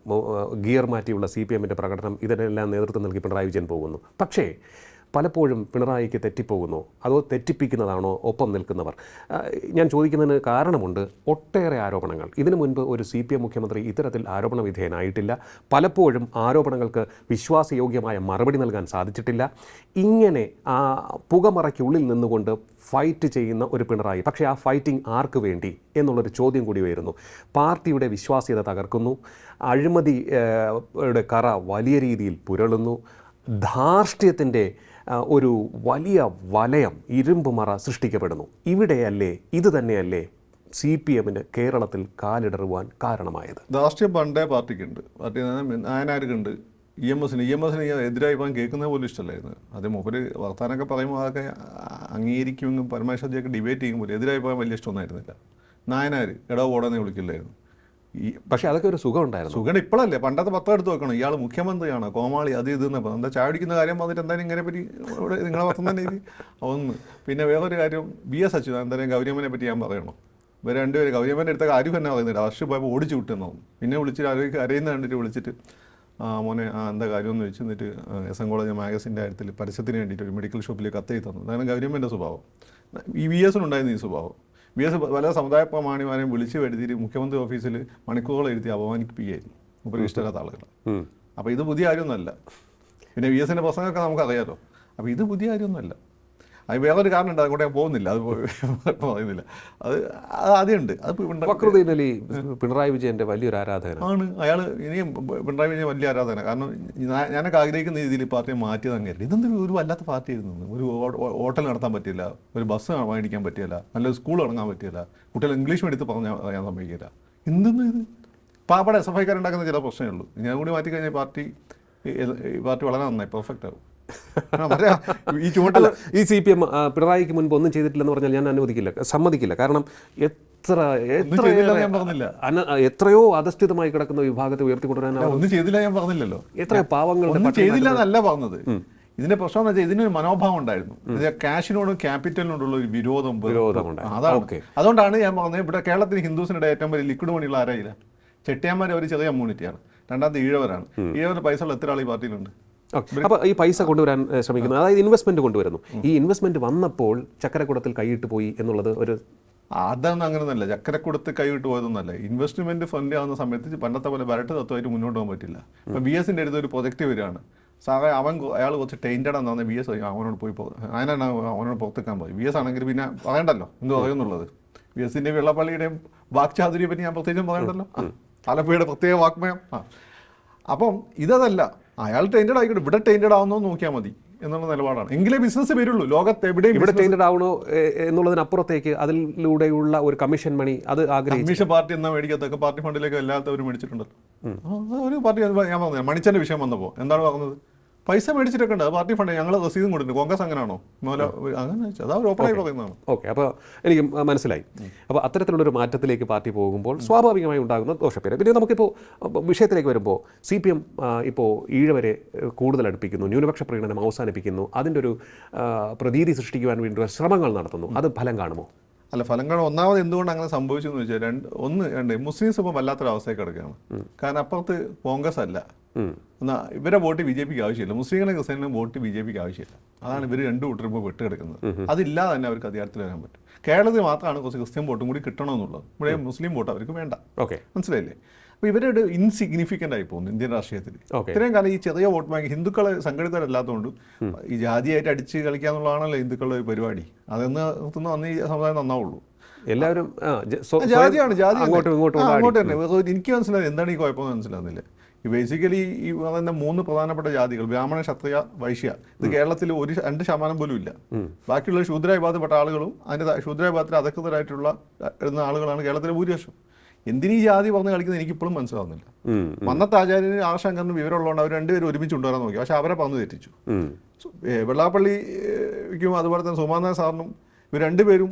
ഗിയർ മാറ്റിയുള്ള CPM-ൻ്റെ പ്രകടനം, ഇതിനെല്ലാം നേതൃത്വം നൽകി പിണറായി വിജയൻ പോകുന്നു. പക്ഷേ പലപ്പോഴും പിണറായിക്ക് തെറ്റിപ്പോകുന്നോ അതോ തെറ്റിപ്പിക്കുന്നതാണോ ഒപ്പം നിൽക്കുന്നവർ? ഞാൻ ചോദിക്കുന്നതിന് കാരണമുണ്ട്. ഒട്ടേറെ ആരോപണങ്ങൾ. ഇതിനു മുൻപ് ഒരു CPM മുഖ്യമന്ത്രി ഇത്തരത്തിൽ ആരോപണ വിധേയനായിട്ടില്ല. പലപ്പോഴും ആരോപണങ്ങൾക്ക് വിശ്വാസയോഗ്യമായ മറുപടി നൽകാൻ സാധിച്ചിട്ടില്ല. ഇങ്ങനെ ആ പുകമറയ്ക്കുള്ളിൽ നിന്നുകൊണ്ട് ഫൈറ്റ് ചെയ്യുന്ന ഒരു പിണറായി, പക്ഷേ ആ ഫൈറ്റിംഗ് ആർക്ക് വേണ്ടി എന്നുള്ളൊരു ചോദ്യം കൂടി വരുന്നു. പാർട്ടിയുടെ വിശ്വാസ്യത തകർക്കുന്നു, അഴിമതിയുടെ കറ വലിയ രീതിയിൽ പുരളുന്നു, ധാർഷ്ട്യത്തിൻ്റെ ഒരു വലിയ വലയം, ഇരുമ്പ് മറ സൃഷ്ടിക്കപ്പെടുന്നു. ഇവിടെയല്ലേ, ഇത് തന്നെയല്ലേ CPM-ന് കേരളത്തിൽ കാലിടറുവാൻ കാരണമായത്? ധാർഷ്ട്യം പണ്ടേ പാർട്ടിക്കുണ്ട്. പാർട്ടി നായനാർക്കുണ്ട്. EMS-ന് എതിരായി പോകാൻ കേൾക്കുന്നത് പോലും ഇഷ്ടമല്ലായിരുന്നു. അത് മൂപ്പര് വർത്താനൊക്കെ പറയുമ്പോൾ അതൊക്കെ അംഗീകരിക്കുമെങ്കിലും പരമേശ്വരജിയൊക്കെ ഡിബേറ്റ് ചെയ്യുമ്പോൾ എതിരായി പോകാൻ വലിയ ഇഷ്ടമൊന്നായിരുന്നില്ല. നായനാർ ഇടവ് ഓടാനെ വിളിക്കില്ലായിരുന്നു. പക്ഷേ അതൊക്കെ ഒരു സുഖം ഉണ്ടായിരുന്നു. സുഖം ഇപ്പോഴല്ലേ, പണ്ടത്തെ പത്രം എടുത്ത് വെക്കണം. ഇയാൾ മുഖ്യമന്ത്രിയാണ്, കോമാളി, അത് ഇതെന്ന് എന്താ ചായ കുടിക്കുന്ന കാര്യം വന്നിട്ട് എന്തായാലും ഇങ്ങനെ പറ്റി ഇവിടെ നിങ്ങളെ പത്രം തന്നെ ഇത് ഒന്ന്. പിന്നെ വേറൊരു കാര്യം, VS അച്യുതാനന്ദനെയും ഗൗരിയമ്മനെ പറ്റി ഞാൻ പറയണം. ഇവർ രണ്ടുപേരും ഗൗരിയമ്മൻ്റെ അടുത്ത ആരും തന്നെ പറയുന്നില്ല. വർഷം പോയപ്പോൾ ഓടിച്ചു വിട്ടെന്നു. പിന്നെ വിളിച്ചിട്ട് ആരോഗ്യം അരയുന്ന കണ്ടിട്ട് വിളിച്ചിട്ട് മോനെ എന്താ കാര്യമെന്ന് വെച്ച് എന്നിട്ട് SM കോളേജ് മാഗസിൻ്റെ കാര്യത്തിൽ പരസ്യത്തിന് വേണ്ടിയിട്ട് ഒരു മെഡിക്കൽ ഷോപ്പിൽ കത്തെഴുതി തന്നു. അതാണ് ഗൗരിയമ്മൻ്റെ സ്വഭാവം. ഈ VS-നുണ്ടായിരുന്ന ഈ സ്വഭാവം. VS പല സമുദായ പ്രമാണിമാരെയും വിളിച്ച് വരുത്തിയിട്ട് മുഖ്യമന്ത്രി ഓഫീസിൽ മണിക്കൂറുകൾ എഴുതി അപമാനിപ്പിക്കുകയായിരുന്നു മുമ്പ് ഇഷ്ടമില്ലാത്ത ആളുകൾ. അപ്പോൾ ഇത് പുതിയ കാര്യമൊന്നുമല്ല. പിന്നെ VS-ൻ്റെ പ്രസംഗമൊക്കെ നമുക്കറിയാമല്ലോ. അപ്പോൾ ഇത് പുതിയ കാര്യമൊന്നുമല്ല. അത് വേറൊരു കാരണം ഉണ്ട്, അതുകൊണ്ട് ഞാൻ പോകുന്നില്ല, അത് പറയുന്നില്ല. അത് ആദ്യമുണ്ട്. അത് ഫക്രുദ്ദീൻ അലി പിണറായി വിജയൻ്റെ വലിയൊരു ആരാധകനാണ്. അയാൾ ഇനിയും പിണറായി വിജയൻ വലിയ ആരാധന. കാരണം ഞാനൊക്കെ ആഗ്രഹിക്കുന്ന രീതിയിൽ പാർട്ടിയെ മാറ്റിയത് അങ്ങനെയല്ല. ഇതൊന്നും ഒരു വല്ലാത്ത പാർട്ടി ആയിരുന്നു. ഒരു ഹോട്ടൽ നടത്താൻ പറ്റില്ല, ഒരു ബസ് മേടിക്കാൻ പറ്റില്ല, നല്ലൊരു സ്കൂൾ തുടങ്ങാൻ പറ്റില്ല, കുട്ടികൾ ഇംഗ്ലീഷ് എടുത്ത് പറയാൻ സമ്മതിക്കില്ല. എന്തെന്ന് ഇത് പാപ്പട SFIക്കാരുണ്ടാക്കുന്ന ചില പ്രശ്നമേ ഉള്ളൂ. ഞാൻ കൂടി മാറ്റിക്കഴിഞ്ഞാൽ പാർട്ടി വളരെ നന്നായി പെർഫെക്റ്റ് ആവും. ഈ ചുമട്ടൽ ഈ CPM പിണറായിക്ക് മുൻപ് ഒന്നും ചെയ്തിട്ടില്ലെന്ന് പറഞ്ഞാൽ ഞാൻ സമ്മതിക്കില്ല. കാരണം എത്രയോ അധസ്ഥിതമായി കിടക്കുന്ന വിഭാഗത്തെ ഉയർത്തിക്കൊണ്ടുവരാൻ ഒന്നും ചെയ്തില്ല ഞാൻ പറഞ്ഞില്ലല്ലോ. എത്രയോ പാവങ്ങൾ ചെയ്തില്ല എന്നല്ല പറഞ്ഞത്. ഇതിന്റെ പ്രശ്നം എന്ന് വെച്ചാൽ ഇതിനൊരു മനോഭാവം ഉണ്ടായിരുന്നു. ക്യാഷിനോടും ക്യാപിറ്റലിനോടുള്ള ഒരു വിരോധം. അതാണ്. അതുകൊണ്ടാണ് ഞാൻ പറഞ്ഞത്, ഇവിടെ കേരളത്തിൽ ഹിന്ദുസിനിടെ ഏറ്റവും വലിയ ലിക്വിഡ് മണിയുള്ള ആരായില്ല. ചെട്ടിയാന്മാർ ഒരു ചെറിയ കമ്മ്യൂണിറ്റിയാണ്. രണ്ടാമത്തെ ഈഴവരാണ്. ഈഴവരുടെ പൈസ ഉള്ള എത്ര ആൾ ഈ പാർട്ടിയിലുണ്ട്? അപ്പോൾ ഈ പൈസ കൊണ്ടുവരാൻ ശ്രമിക്കുന്നത്, അതായത് ഇൻവെസ്റ്റ്മെന്റ് കൊണ്ടുവരുന്നു. ഈ ഇൻവെസ്റ്റ്മെന്റ് വന്നപ്പോൾ ചക്കരക്കുടത്തിൽ കൈയിട്ട് പോയി എന്നുള്ളത് ഒരു അതൊന്നും അങ്ങനെയൊന്നുമല്ല. ചക്കരക്കുടത്ത് കൈവിട്ട് പോയതൊന്നുമല്ല. ഇൻവെസ്റ്റ്മെന്റ് ഫണ്ട് ആവുന്ന സമയത്ത് പണ്ടത്തെ പോലെ വരട്ട് തത്വമായിട്ട് മുന്നോട്ട് പോകാൻ പറ്റില്ല. ഇപ്പം VS-ൻ്റെ അടുത്ത് ഒരു പ്രൊജക്റ്റ് വരികയാണ്. സാറേ അയാൾ കുറച്ച് ടൈൻറ്റഡ് ആണെന്ന് VS അവനോട് പോയി അതിനാണ് അവനോട് പുറത്തേക്കാൻ പോയി. VS ആണെങ്കിൽ പിന്നെ പറയണ്ടല്ലോ എന്ത് പറയുന്നുള്ളത്. VS-ൻ്റെയും വെള്ളപ്പള്ളിയുടെയും വാക്ചാതുരിയെ പറ്റി ഞാൻ പ്രത്യേകിച്ചും പറയണ്ടല്ലോ. ആലപ്പുഴയുടെ പ്രത്യേക വാക്മയം. അപ്പം ഇതല്ല, അയാൾ ടൈൻറ്റഡ് ആയിക്കോട്ടെ, ഇവിടെ ടൈൻറ്റഡ് ആവുന്നോ നോക്കിയാൽ മതി എന്നുള്ള നിലപാടാണ്. എങ്കിലേ ബിസിനസ് വരുള്ളൂ. ലോകത്ത് എവിടെയും ഇവിടെ ടൈൻറ്റഡ് ആവണോ എന്നുള്ളതിനപ്പുറത്തേക്ക് അതിലൂടെയുള്ള ഒരു കമ്മീഷൻ മണി അത് കമ്മീഷൻ പാർട്ടി എന്നാ മേടിക്കാത്തൊക്കെ പാർട്ടി ഫണ്ടിലേക്ക് എല്ലാത്തവരും മേടിച്ചിട്ടുണ്ടല്ലോ. ഒരു പാർട്ടി ഞാൻ പറഞ്ഞത് മണിച്ചൻ്റെ വിഷയം വന്നപ്പോൾ എന്താണ് പറഞ്ഞത്? പൈസ മേടിച്ചിട്ടൊക്കെ ഉണ്ട്, പാർട്ടി ഫണ്ട് ഞങ്ങൾ രസീതും കൊടുത്തിട്ടുണ്ട്. കോൺഗ്രസ് അങ്ങനെയാണോ? അങ്ങനെ അതാ ഓപ്പണായി പറയുന്നതാണ്. ഓക്കെ, അപ്പോൾ എനിക്ക് മനസ്സിലായി. അപ്പോൾ അത്തരത്തിലുള്ളൊരു മാറ്റത്തിലേക്ക് പാർട്ടി പോകുമ്പോൾ സ്വാഭാവികമായി ഉണ്ടാകുന്ന ദോഷപ്പേര്. പിന്നെ നമുക്കിപ്പോൾ വിഷയത്തിലേക്ക് വരുമ്പോൾ CPM ഇപ്പോൾ ഈഴവരെ കൂടുതൽ അടുപ്പിക്കുന്നു, ന്യൂനപക്ഷ പ്രീണനം അവസാനിപ്പിക്കുന്നു, അതിൻ്റെ ഒരു പ്രതീതി സൃഷ്ടിക്കുവാൻ വേണ്ടിയുള്ള ശ്രമങ്ങൾ നടത്തുന്നു. അത് ഫലം കാണുമോ? അല്ല, ഫലം കാണും. ഒന്നാമത് എന്തുകൊണ്ട് അങ്ങനെ സംഭവിച്ചു എന്ന് വെച്ചാൽ മുസ്ലിംസ് ഇപ്പോൾ വല്ലാത്തൊരു അവസ്ഥയിൽ കിടക്കുകയാണ്. കാരണം അപ്പുറത്ത് കോൺഗ്രസ് അല്ല, എന്നാൽ ഇവരെ വോട്ട് BJPക്ക് ആവശ്യമില്ല. മുസ്ലിങ്ങളും ക്രിസ്ത്യാനികളും വോട്ട് BJPക്ക് ആവശ്യമില്ല. അതാണ് ഇവർ രണ്ടു കൂട്ടരും വിട്ട് കിടക്കുന്നത്. അതില്ലാതെ തന്നെ അവർക്ക് അധികാരത്തിൽ വരാൻ പറ്റും. കേരളത്തിൽ മാത്രമാണ് കുറച്ച് ക്രിസ്ത്യൻ വോട്ടും കൂടി കിട്ടണമെന്നുള്ളത്. ഇവിടെ മുസ്ലിം വോട്ട് അവർക്ക് വേണ്ട. മനസ്സിലായില്ലേ? അപ്പോൾ ഇവരുടെ ഇൻസിഗ്നിഫിക്കൻ്റ് ആയി പോകുന്നു ഇന്ത്യൻ രാഷ്ട്രീയത്തിൽ. ഇത്രയും കാലം ഈ ചെറിയ വോട്ട് ബാങ്ക് ഹിന്ദുക്കളെ സംഘടിതരല്ലാത്തതുകൊണ്ട് ഈ ജാതിയായിട്ട് അടിച്ച് കളിക്കുക എന്നുള്ളതാണല്ലോ ഹിന്ദുക്കളുടെ ഒരു പരിപാടി. അതെന്ന് അന്ന് ഈ സമുദായം നന്നാവുള്ളൂ. എല്ലാവരും ജാതിയാണ്, ജാതി അങ്ങോട്ട് തന്നെ. എനിക്ക് മനസ്സിലായത് എന്താണ് ഈ കുഴപ്പമെന്ന് മനസ്സിലാകുന്നില്ല. ബേസിക്കലി ഈ പറയുന്ന 3 പ്രധാനപ്പെട്ട ജാതികൾ ബ്രാഹ്മണ, ക്ഷത്രിയ, വൈശ്യ, ഇത് കേരളത്തിൽ 2% പോലും ഇല്ല. ബാക്കിയുള്ള ശൂദ്ര വിഭാഗത്തിൽപ്പെട്ട ആളുകളും അതിൻ്റെ ശൂദ്ര വിഭാഗത്തിൽ അധകൃതരായിട്ടുള്ള ആളുകളാണ് കേരളത്തിലെ ഭൂരിപക്ഷം. എന്തിനീ ജാതി പറഞ്ഞ് കളിക്കുന്നത് എനിക്കിപ്പോഴും മനസ്സിലാവുന്നില്ല. മന്നത്ത് ആചാര്യന് ആശങ്കറിന് വിവരമുള്ളതുകൊണ്ട് അവർ രണ്ടുപേരും ഒരുമിച്ച് കൊണ്ടുവരാൻ നോക്കി, പക്ഷെ അവരെ പറഞ്ഞു തെറ്റിച്ചു. വെള്ളാപ്പള്ളിക്കും അതുപോലെ തന്നെ സുമാനാഥ സാറിനും ഇവർ രണ്ടുപേരും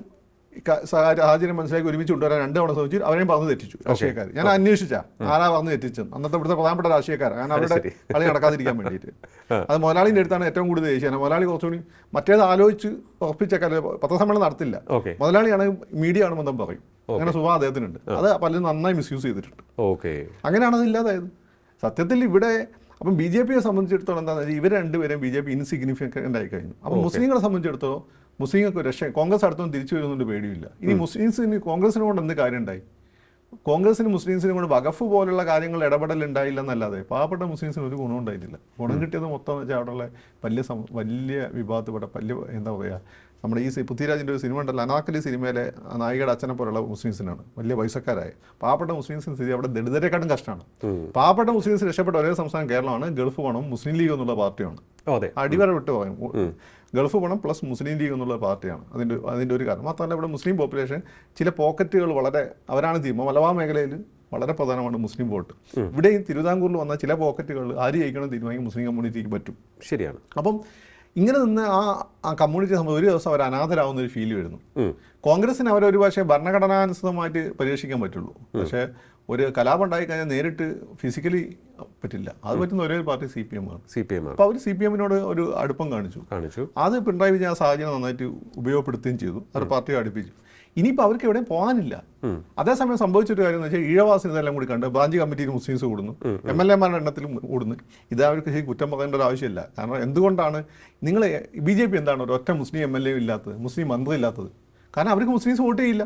സാഹചര്യം മനസ്സിലാക്കി ഒരുമിച്ച് കൊണ്ടുവരാൻ 2 തവണ ശ്രമിച്ചു. അവരെയും പറഞ്ഞു തെറ്റിച്ചു രാഷ്ട്രീയക്കാർ. ഞാൻ അന്വേഷിച്ചാ ആരാ പറഞ്ഞു തെറ്റിച്ചത്. അന്നത്തെ ഇവിടുത്തെ പ്രധാനപ്പെട്ട രാഷ്ട്രീയക്കാരാണ്. കാരണം അവരുടെ കളി നടക്കാതിരിക്കാൻ വേണ്ടിയിട്ട്. അത് മുതലാളിൻ്റെ അടുത്താണ് ഏറ്റവും കൂടുതൽ ദേഷ്യം. മുതലാളി കുറച്ചുകൂടി മറ്റേത് ആലോചിച്ച് ഉറപ്പിച്ചേക്കാൻ പത്രസമ്മേളനം നടത്തില്ല. മുതലാളിയാണ് മീഡിയ ആണ് ബന്ധം പറയും. അങ്ങനെ സ്വഭാവം അദ്ദേഹത്തിനുണ്ട്. അത് പലരും നന്നായി മിസ്യൂസ് ചെയ്തിട്ടുണ്ട്. അങ്ങനെയാണ് അത് ഇല്ലാതായത്. സത്യത്തിൽ ഇവിടെ അപ്പം BJPയെ സംബന്ധിച്ചിടത്തോളം എന്താണെന്ന് വെച്ചാൽ ഇവർ രണ്ടുപേരും BJP ഇൻസിഗ്നിഫിക്കൻ്റ് ആയി കഴിഞ്ഞു. അപ്പം മുസ്ലിങ്ങളെ സംബന്ധിച്ചിടത്തോളം മുസ്ലിങ്ങൾക്ക് രക്ഷ കോൺഗ്രസ് അടുത്തൊന്നും തിരിച്ചു വരുന്നുണ്ട് പേടിയില്ല. ഇനി മുസ്ലിംസിന് കോൺഗ്രസിനെ കൊണ്ട് എന്ത് കാര്യം ഉണ്ടായി? കോൺഗ്രസിന് മുസ്ലിംസിനെ കൊണ്ട് വഖഫ് പോലുള്ള കാര്യങ്ങൾ ഇടപെടൽ ഉണ്ടായില്ല എന്നല്ലാതെ പാവപ്പെട്ട മുസ്ലിംസിന് ഒരു ഗുണം ഉണ്ടായിട്ടില്ല. ഗുണം കിട്ടിയത് മൊത്തം എന്ന് വെച്ചാൽ അവിടെയുള്ള വലിയ വിഭാഗത്തിൽപ്പെട്ട എന്താ പറയുക, നമ്മുടെ ഈ പൃഥ്വിരാജിൻ്റെ ഒരു സിനിമ ഉണ്ടല്ലോ, അനാർക്കലി സിനിമയിലെ നായികയുടെ അച്ഛനെ പോലുള്ള മുസ്ലിംസിനാണ് വലിയ പൈസക്കാരായ. പാവപ്പെട്ട മുസ്ലിംസിന് സ്ഥിതി അവിടെ ദളിതരെക്കാട്ടും കഷ്ടമാണ്. പാവപ്പെട്ട മുസ്ലിംസ് രക്ഷപ്പെട്ട ഒരേ സംസ്ഥാനം കേരളമാണ്. ഗൾഫ് പണം മുസ്ലിം ലീഗ് എന്നുള്ള പാർട്ടിയാണ്. അടിവര വിട്ട് പറയും, ഗൾഫ് പണം പ്ലസ് മുസ്ലിം ലീഗ് എന്നുള്ള പാർട്ടിയാണ് അതിൻ്റെ ഒരു കാരണം. മാത്രമല്ല ഇവിടെ മുസ്ലിം പോപ്പുലേഷൻ ചില പോക്കറ്റുകൾ വളരെ അവരാണ് മലബാർ മേഖലയിൽ വളരെ പ്രധാനമാണ് മുസ്ലിം വോട്ട്. ഇവിടെയും തിരുവിതാംകൂറിൽ വന്ന ചില പോക്കറ്റുകൾ ആര് ജയിക്കണം തീരുമാനിക്കും മുസ്ലിം കമ്മ്യൂണിറ്റിക്ക് പറ്റും. ശരിയാണ്. അപ്പം ഇങ്ങനെ നിന്ന് ആ കമ്മ്യൂണിറ്റി ഒരു ദിവസം അവർ അനാഥരാകുന്ന ഒരു ഫീൽ വരുന്നു. കോൺഗ്രസിന് അവരൊരു പക്ഷേ ഭരണഘടനാനുസൃതമായിട്ട് പരിരക്ഷിക്കാൻ പറ്റുള്ളൂ. പക്ഷേ ഒരു കലാപം ഉണ്ടായി കഴിഞ്ഞാൽ നേരിട്ട് ഫിസിക്കലി പറ്റില്ല. അത് പറ്റുന്ന ഒരേ പാർട്ടി CPM ആണ്. അപ്പോൾ അവർ CPM-നോട് ഒരു അടുപ്പം കാണിച്ചു. അത് പിണറായി വിജയൻ ആ സാഹചര്യം നന്നായിട്ട് ഉപയോഗപ്പെടുത്തുകയും ചെയ്തു. അവർ പാർട്ടിയെ അടുപ്പിച്ചു. ഇനിയിപ്പോൾ അവർക്ക് എവിടെയും പോകാനില്ല. അതേസമയം സംഭവിച്ചൊരു കാര്യം എന്ന് വെച്ചാൽ ഈഴവാസിന് ഇതെല്ലാം കൂടി കണ്ട് ബ്രാഞ്ച് കമ്മിറ്റിയിൽ മുസ്ലിംസ് കൂടുന്നു, MLA-മാരുടെ എണ്ണത്തിലും കൂടുന്നു. ഇത് അവർക്ക് കുറ്റം പറയേണ്ട ഒരു ആവശ്യമില്ല. കാരണം എന്തുകൊണ്ടാണ് നിങ്ങൾ BJP എന്താണ് ഒരൊറ്റ മുസ്ലിം MLA ഇല്ലാത്തത്, മുസ്ലിം മന്ത്രി ഇല്ലാത്തത്? കാരണം അവർക്ക് മുസ്ലിംസ് വോട്ട് ചെയ്യില്ല.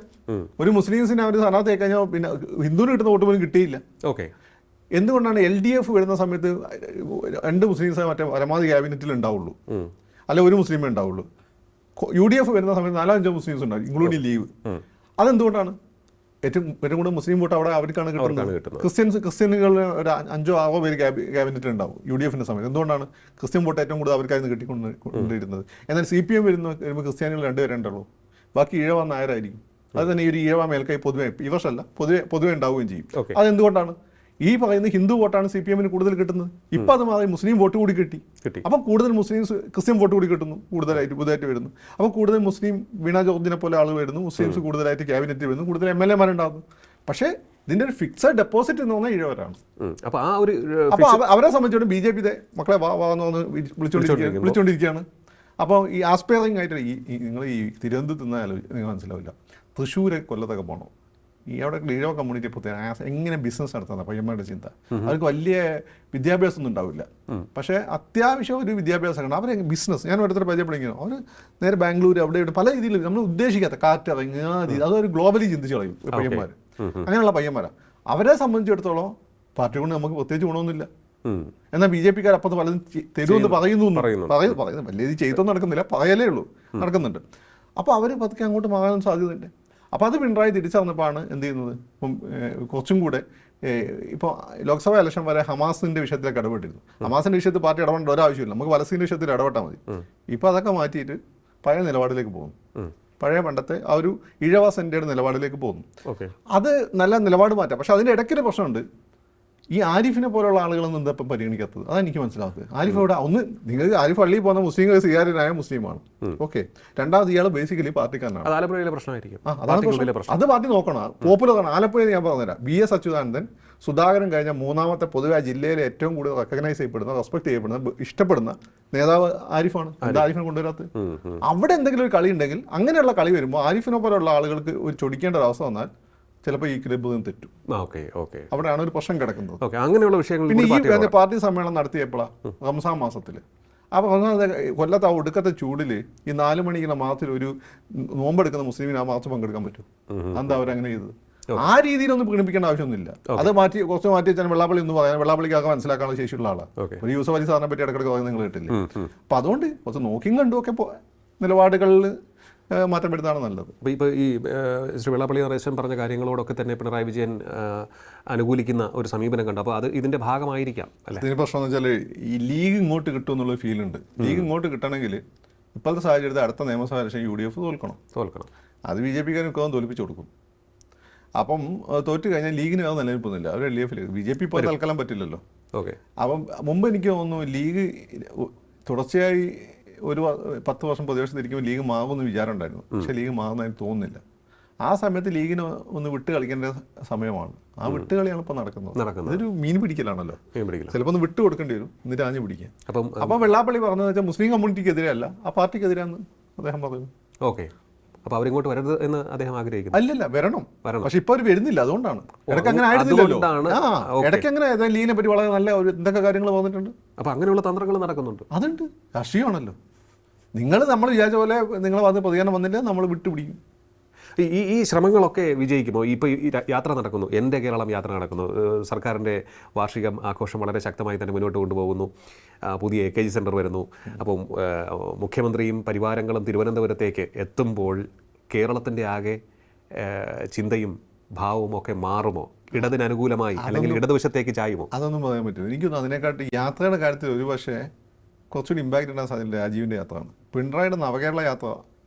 ഒരു മുസ്ലിംസിനെ അവർ സ്ഥാനാർത്ഥി കഴിഞ്ഞാൽ പിന്നെ ഹിന്ദുവിന് കിട്ടുന്ന വോട്ട് പോലും കിട്ടിയില്ല. എന്തുകൊണ്ടാണ് LDF വരുന്ന സമയത്ത് 2 മുസ്ലിംസ് മറ്റേ പരമാവധി ക്യാബിനറ്റിൽ ഉണ്ടാവുള്ളൂ, അല്ല ഒരു മുസ്ലിമേ ഉണ്ടാവുള്ളൂ. UDF വരുന്ന സമയത്ത് 4-5 മുസ്ലിംസ് ഉണ്ടാവും, ഇൻക്ലൂഡിങ് ലീവ്. അതെന്തുകൊണ്ടാണ്? ഏറ്റവും കൂടുതൽ മുസ്ലിം വോട്ട് അവിടെ അവർക്കാണ് കിട്ടുന്നത്. ക്രിസ്ത്യനുകൾ ഒരു 5-6 പേര് ക്യാബിനറ്റിൽ ഉണ്ടാവും UDF-ന്റെ സമയത്ത്. എന്തുകൊണ്ടാണ്? ക്രിസ്ത്യൻ വോട്ട് ഏറ്റവും കൂടുതൽ അവർക്കായിരുന്നു കിട്ടിക്കൊണ്ടിരുന്നത്. എന്നാൽ CPM വരുമ്പോൾ ക്രിസ്ത്യാനികൾ 2 പേരെ ഉണ്ടല്ലോ, ബാക്കി ഈഴവ നായരായിരിക്കും. അത് തന്നെ ഈ ഒരു ഈഴവ മേൽക്കൈ പൊതുവെ ഈ വർഷമല്ല പൊതുവെ ഉണ്ടാവുകയും ചെയ്യും. അതെന്തുകൊണ്ടാണ്? ഈ പറയുന്ന ഹിന്ദു വോട്ടാണ് CPM-ന് കൂടുതൽ കിട്ടുന്നത്. ഇപ്പം അത് മാറി മുസ്ലിം വോട്ട് കൂടി കിട്ടി. അപ്പം കൂടുതൽ മുസ്ലിംസ് ക്രിസ്ത്യൻ വോട്ട് കൂടി കിട്ടുന്നു, കൂടുതലായിട്ട് പുതുതായിട്ട് വരുന്നു. അപ്പോൾ കൂടുതൽ മുസ്ലിം വീണ ജോർജിനെ പോലെ ആൾ വരുന്നു, മുസ്ലിംസ് കൂടുതലായിട്ട് ക്യാബിനറ്റിൽ വരുന്നു, കൂടുതൽ MLA-മാരുണ്ടാകുന്നു. പക്ഷേ ഇതിൻ്റെ ഒരു ഫിക്സഡ് ഡെപ്പോസിറ്റ് എന്ന് പറഞ്ഞാൽ ഈഴവരാണ്. അപ്പോൾ അവരെ സംബന്ധിച്ചിടത്തോളം BJP മക്കളെ വാന്ന് വിളിച്ചുകൊണ്ടിരിക്കുകയാണ്. അപ്പോൾ ഈ ആസ്പയറിംഗ് ആയിട്ട് നിങ്ങൾ ഈ തിരുവനന്തപുരത്ത് നിന്നാലും നിങ്ങൾ മനസ്സിലാവില്ല, തൃശ്ശൂർ കൊല്ലത്തൊക്കെ പോകണം. ഈ അവിടെ ഈഴവ കമ്മ്യൂണിറ്റി പ്രത്യേകം എങ്ങനെ ബിസിനസ് നടത്തുന്ന പയ്യന്മാരുടെ ചിന്ത. അവർക്ക് വലിയ വിദ്യാഭ്യാസം ഒന്നും ഉണ്ടാവില്ല, പക്ഷേ അത്യാവശ്യം ഒരു വിദ്യാഭ്യാസമാണ്. അവർ ബിസിനസ് ഞാൻ ഓരോരുത്തർ പരിചയപ്പെടുകയാണ്. അവർ നേരെ ബാംഗ്ലൂർ അവിടെ പല രീതിയിൽ നമ്മൾ ഉദ്ദേശിക്കാത്ത കാറ്റിറങ്ങി അതൊരു ഗ്ലോബലി ചിന്തിച്ച് കളയും പയ്യന്മാർ. അങ്ങനെയുള്ള പയ്യന്മാരാണ്. അവരെ സംബന്ധിച്ചിടത്തോളം പാർട്ടി കൊണ്ട് നമുക്ക് പ്രത്യേകിച്ച് ഗുണമൊന്നുമില്ല. എന്നാൽ BJP-ക്കാർ അപ്പുറത്ത് പലതും തരുമെന്ന് പറയുന്നു വലിയ ഇത് ചെയ്തൊന്നും നടക്കുന്നില്ല, പറയലേ ഉള്ളൂ, നടക്കുന്നുണ്ട്. അപ്പോൾ അവർ പതുക്കെ അങ്ങോട്ട് മാറാനും സാധ്യതയുണ്ട്. അപ്പോൾ അത് പിണറായി തിരിച്ചറിഞ്ഞപ്പോഴാണ് എന്ത് ചെയ്യുന്നത്, ഇപ്പം കുറച്ചും കൂടെ ഇപ്പോൾ ലോക്സഭാ ഇലക്ഷൻ വരെ ഹമാസിൻ്റെ വിഷയത്തിലേക്ക് ഇടപെട്ടിരുന്നു. ഹമാസിൻ്റെ വിഷയത്തിൽ പാർട്ടി ഇടപെടേണ്ട ഒരാവശ്യമില്ല, നമുക്ക് പലസ്തീൻ്റെ വിഷയത്തിൽ ഇടപെട്ടാൽ മതി. ഇപ്പോൾ അതൊക്കെ മാറ്റിയിട്ട് പഴയ നിലപാടിലേക്ക് പോകുന്നു. പഴയ പണ്ടത്തെ ആ ഒരു ഈഴവ സെൻ്റേഡ് നിലപാടിലേക്ക് പോകുന്നു. അത് നല്ല നിലപാട് മാറ്റാം. പക്ഷേ അതിൻ്റെ ഇടയ്ക്കൊരു പ്രശ്നമുണ്ട്. ഈ ആരിഫിനെ പോലുള്ള ആളുകളൊന്നും എന്താ ഇപ്പം പരിഗണിക്കാത്തത്? അതാണ് എനിക്ക് മനസ്സിലാത്തത്. ആരിഫ് ഇവിടെ നിങ്ങൾക്ക് ആരിഫ് പള്ളിയിൽ പോകുന്ന മുസ്ലിങ്ങൾ സ്വീകാര്യനായ മുസ്ലിമാണ്. ഓക്കെ. രണ്ടാമത് ഇയാൾ ബേസിക്കലി പാർട്ടിക്കാരനാണ്. അത് പാർട്ടി നോക്കണം, പോപ്പുലറാണ്. ആലപ്പുഴയിൽ ഞാൻ പറഞ്ഞുതരാം, BS അച്യുതാനന്ദൻ സുധാകരൻ കഴിഞ്ഞ 3ാമത്തെ പൊതുവെ ജില്ലയിലെ ഏറ്റവും കൂടുതൽ റെക്കഗ്നൈസ് ചെയ്യപ്പെടുന്ന, റെസ്പെക്ട് ചെയ്യപ്പെടുന്ന, ഇഷ്ടപ്പെടുന്ന നേതാവ് ആരിഫാണ്. എന്താ ആരിഫിനെ കൊണ്ടുവരാത്തത്? അവിടെ എന്തെങ്കിലും ഒരു കളി ഉണ്ടെങ്കിൽ അങ്ങനെയുള്ള കളി വരുമ്പോൾ ആരിഫിനെ പോലുള്ള ആളുകൾക്ക് ഒരു ചൊടിക്കേണ്ട ഒരു അവസ്ഥ വന്നാൽ ചിലപ്പോൾ ഈ ക്ലബ്ബ് നിന്ന് തെറ്റും. അവിടെയാണ് ഒരു പ്രശ്നം കിടക്കുന്നത്. അങ്ങനെയുള്ള വിഷയങ്ങൾ പിന്നെ ഈ പാർട്ടി സമ്മേളനം നടത്തിയപ്പോഴാണ് റംസാൻ മാസത്തിൽ. അപ്പോൾ കൊല്ലത്ത് ആ ഒടുക്കത്തെ ചൂടിൽ ഈ 4 മണിക്കുള്ള മാസത്തിൽ ഒരു നോമ്പെടുക്കുന്ന മുസ്ലിമിന് ആ മാസം പങ്കെടുക്കാൻ പറ്റും. എന്താ അവരങ്ങനെ ചെയ്തത്? ആ രീതിയിലൊന്നും പീഡിപ്പിക്കേണ്ട ആവശ്യമൊന്നുമില്ല. അത് കുറച്ച് മാറ്റി വെച്ചാൽ വെള്ളാപ്പള്ളി എന്ന് പറയാൻ വെള്ളാപ്പള്ളിക്കൊക്കെ മനസ്സിലാക്കാനുള്ള ശേഷിയുള്ള ആളാണ്. ഒരു യൂസഫ് അലി സാറിനെ പറ്റി ഇടയ്ക്കിടയ്ക്ക് പറയുന്നത് നിങ്ങൾ കേട്ടില്ലേ? അപ്പം അതുകൊണ്ട് കുറച്ച് നോക്കിയും കണ്ടുമൊക്കെ നിലപാടുകളിൽ മാറ്റം വരുന്നതാണ് നല്ലത്. ഇപ്പോൾ ഈ ശ്രീ വെള്ളാപ്പള്ളി നടേശൻ പറഞ്ഞ കാര്യങ്ങളോടൊക്കെ തന്നെ പിണറായി വിജയൻ അനുകൂലിക്കുന്ന ഒരു സമീപനം കണ്ടു. അപ്പോൾ അത് ഇതിൻ്റെ ഭാഗമായിരിക്കാം അല്ലേ? ഇതിന് പ്രശ്നം എന്ന് വെച്ചാൽ ഈ ലീഗ് ഇങ്ങോട്ട് കിട്ടും എന്നുള്ള ഫീലുണ്ട്. ലീഗ് ഇങ്ങോട്ട് കിട്ടണമെങ്കിൽ ഇപ്പോഴത്തെ സാഹചര്യത്തിൽ അടുത്ത നിയമസഭാ ഇലക്ഷൻ UDF തോൽക്കണം. അത് BJP-ക്കാർ മിക്കവാറും തോൽപ്പിച്ചു കൊടുക്കും. അപ്പം തോറ്റ് കഴിഞ്ഞാൽ ലീഗിന് അത് നിലനിൽപ്പൊന്നുമില്ല. അവർ LDF BJP ഇപ്പോൾ തൽക്കാലം പറ്റില്ലല്ലോ. ഓക്കെ. അപ്പം മുമ്പ് എനിക്ക് തോന്നുന്നു ലീഗ് തുടർച്ചയായി ഒരു 10 വർഷം പ്രതിപക്ഷത്തിരിക്കുമ്പോൾ ലീഗ് മാറുമെന്ന് വിചാരം ഉണ്ടായിരുന്നു. പക്ഷേ ലീഗ് മാറുന്നതിന് തോന്നുന്നില്ല. ആ സമയത്ത് ലീഗിന് ഒന്ന് വിട്ട് കളിക്കേണ്ട സമയമാണ്. ആ വിട്ട് കളിയാണ് ഇപ്പോൾ നടക്കുന്നത്. ഇതൊരു മീൻ പിടിക്കലാണല്ലോ. ചിലപ്പോൾ ഒന്ന് വിട്ട് കൊടുക്കേണ്ടി വരും, എന്നിട്ട് ആഞ്ഞു പിടിക്കാൻ. അപ്പം വെള്ളാപ്പള്ളി പറഞ്ഞതെന്ന് വെച്ചാൽ മുസ്ലിം കമ്മ്യൂണിറ്റിക്കെതിരെയല്ല, ആ പാർട്ടിക്കെതിരാന്ന് അദ്ദേഹം പറഞ്ഞു. ഓക്കെ. അപ്പോൾ അവരിങ്ങോട്ട് വരരുത് എന്ന് അദ്ദേഹം ആഗ്രഹിക്കുന്നു. അല്ലല്ല, വരണം. പക്ഷെ ഇപ്പോൾ അവർ വരുന്നില്ല. അതുകൊണ്ടാണ്. ഇടയ്ക്ക് അങ്ങനെ ആയിരുന്നില്ലല്ലോ. ഇടയ്ക്ക് അങ്ങനെ ലീഗിനെ പറ്റി വളരെ നല്ല ഒരു എന്തൊക്കെ കാര്യങ്ങൾ വന്നിട്ടുണ്ട്. അപ്പോൾ അങ്ങനെയുള്ള തന്ത്രങ്ങൾ നടക്കുന്നുണ്ട്. അതുണ്ട്. രാഷ്ട്രീയമാണല്ലോ. നമ്മൾ വിചാരിച്ച പോലെ നിങ്ങളെ വന്ന് പ്രതികരണം വന്നില്ല, നമ്മൾ വിട്ടുപിടിക്കും. ഈ ശ്രമങ്ങളൊക്കെ വിജയിക്കുമോ? ഇപ്പോൾ ഈ യാത്ര നടക്കുന്നു, എൻ്റെ കേരളം യാത്ര നടക്കുന്നു. സർക്കാരിൻ്റെ വാർഷികം ആഘോഷം വളരെ ശക്തമായി തന്നെ മുന്നോട്ട് കൊണ്ടുപോകുന്നു. പുതിയ AKG സെൻറ്റർ വരുന്നു. അപ്പം മുഖ്യമന്ത്രിയും പരിവാരങ്ങളും തിരുവനന്തപുരത്തേക്ക് എത്തുമ്പോൾ കേരളത്തിൻ്റെ ആകെ ചിന്തയും ഭാവവും ഒക്കെ മാറുമോ? ഇടതിന് അനുകൂലമായി അല്ലെങ്കിൽ ഇടതുവശത്തേക്ക് ചായുമോ? അതൊന്നും പറയാൻ പറ്റും. എനിക്കൊന്നും അതിനെക്കാട്ടി യാത്രയുടെ കാര്യത്തിൽ ഒരു പക്ഷേ കുറച്ചുകൂടി ഇമ്പാക്റ്റ് ഉണ്ടാകാൻ സാധ്യത രാജീവിൻ്റെ യാത്രയാണ്. പിണറായിയുടെ നവകേരള യാത്ര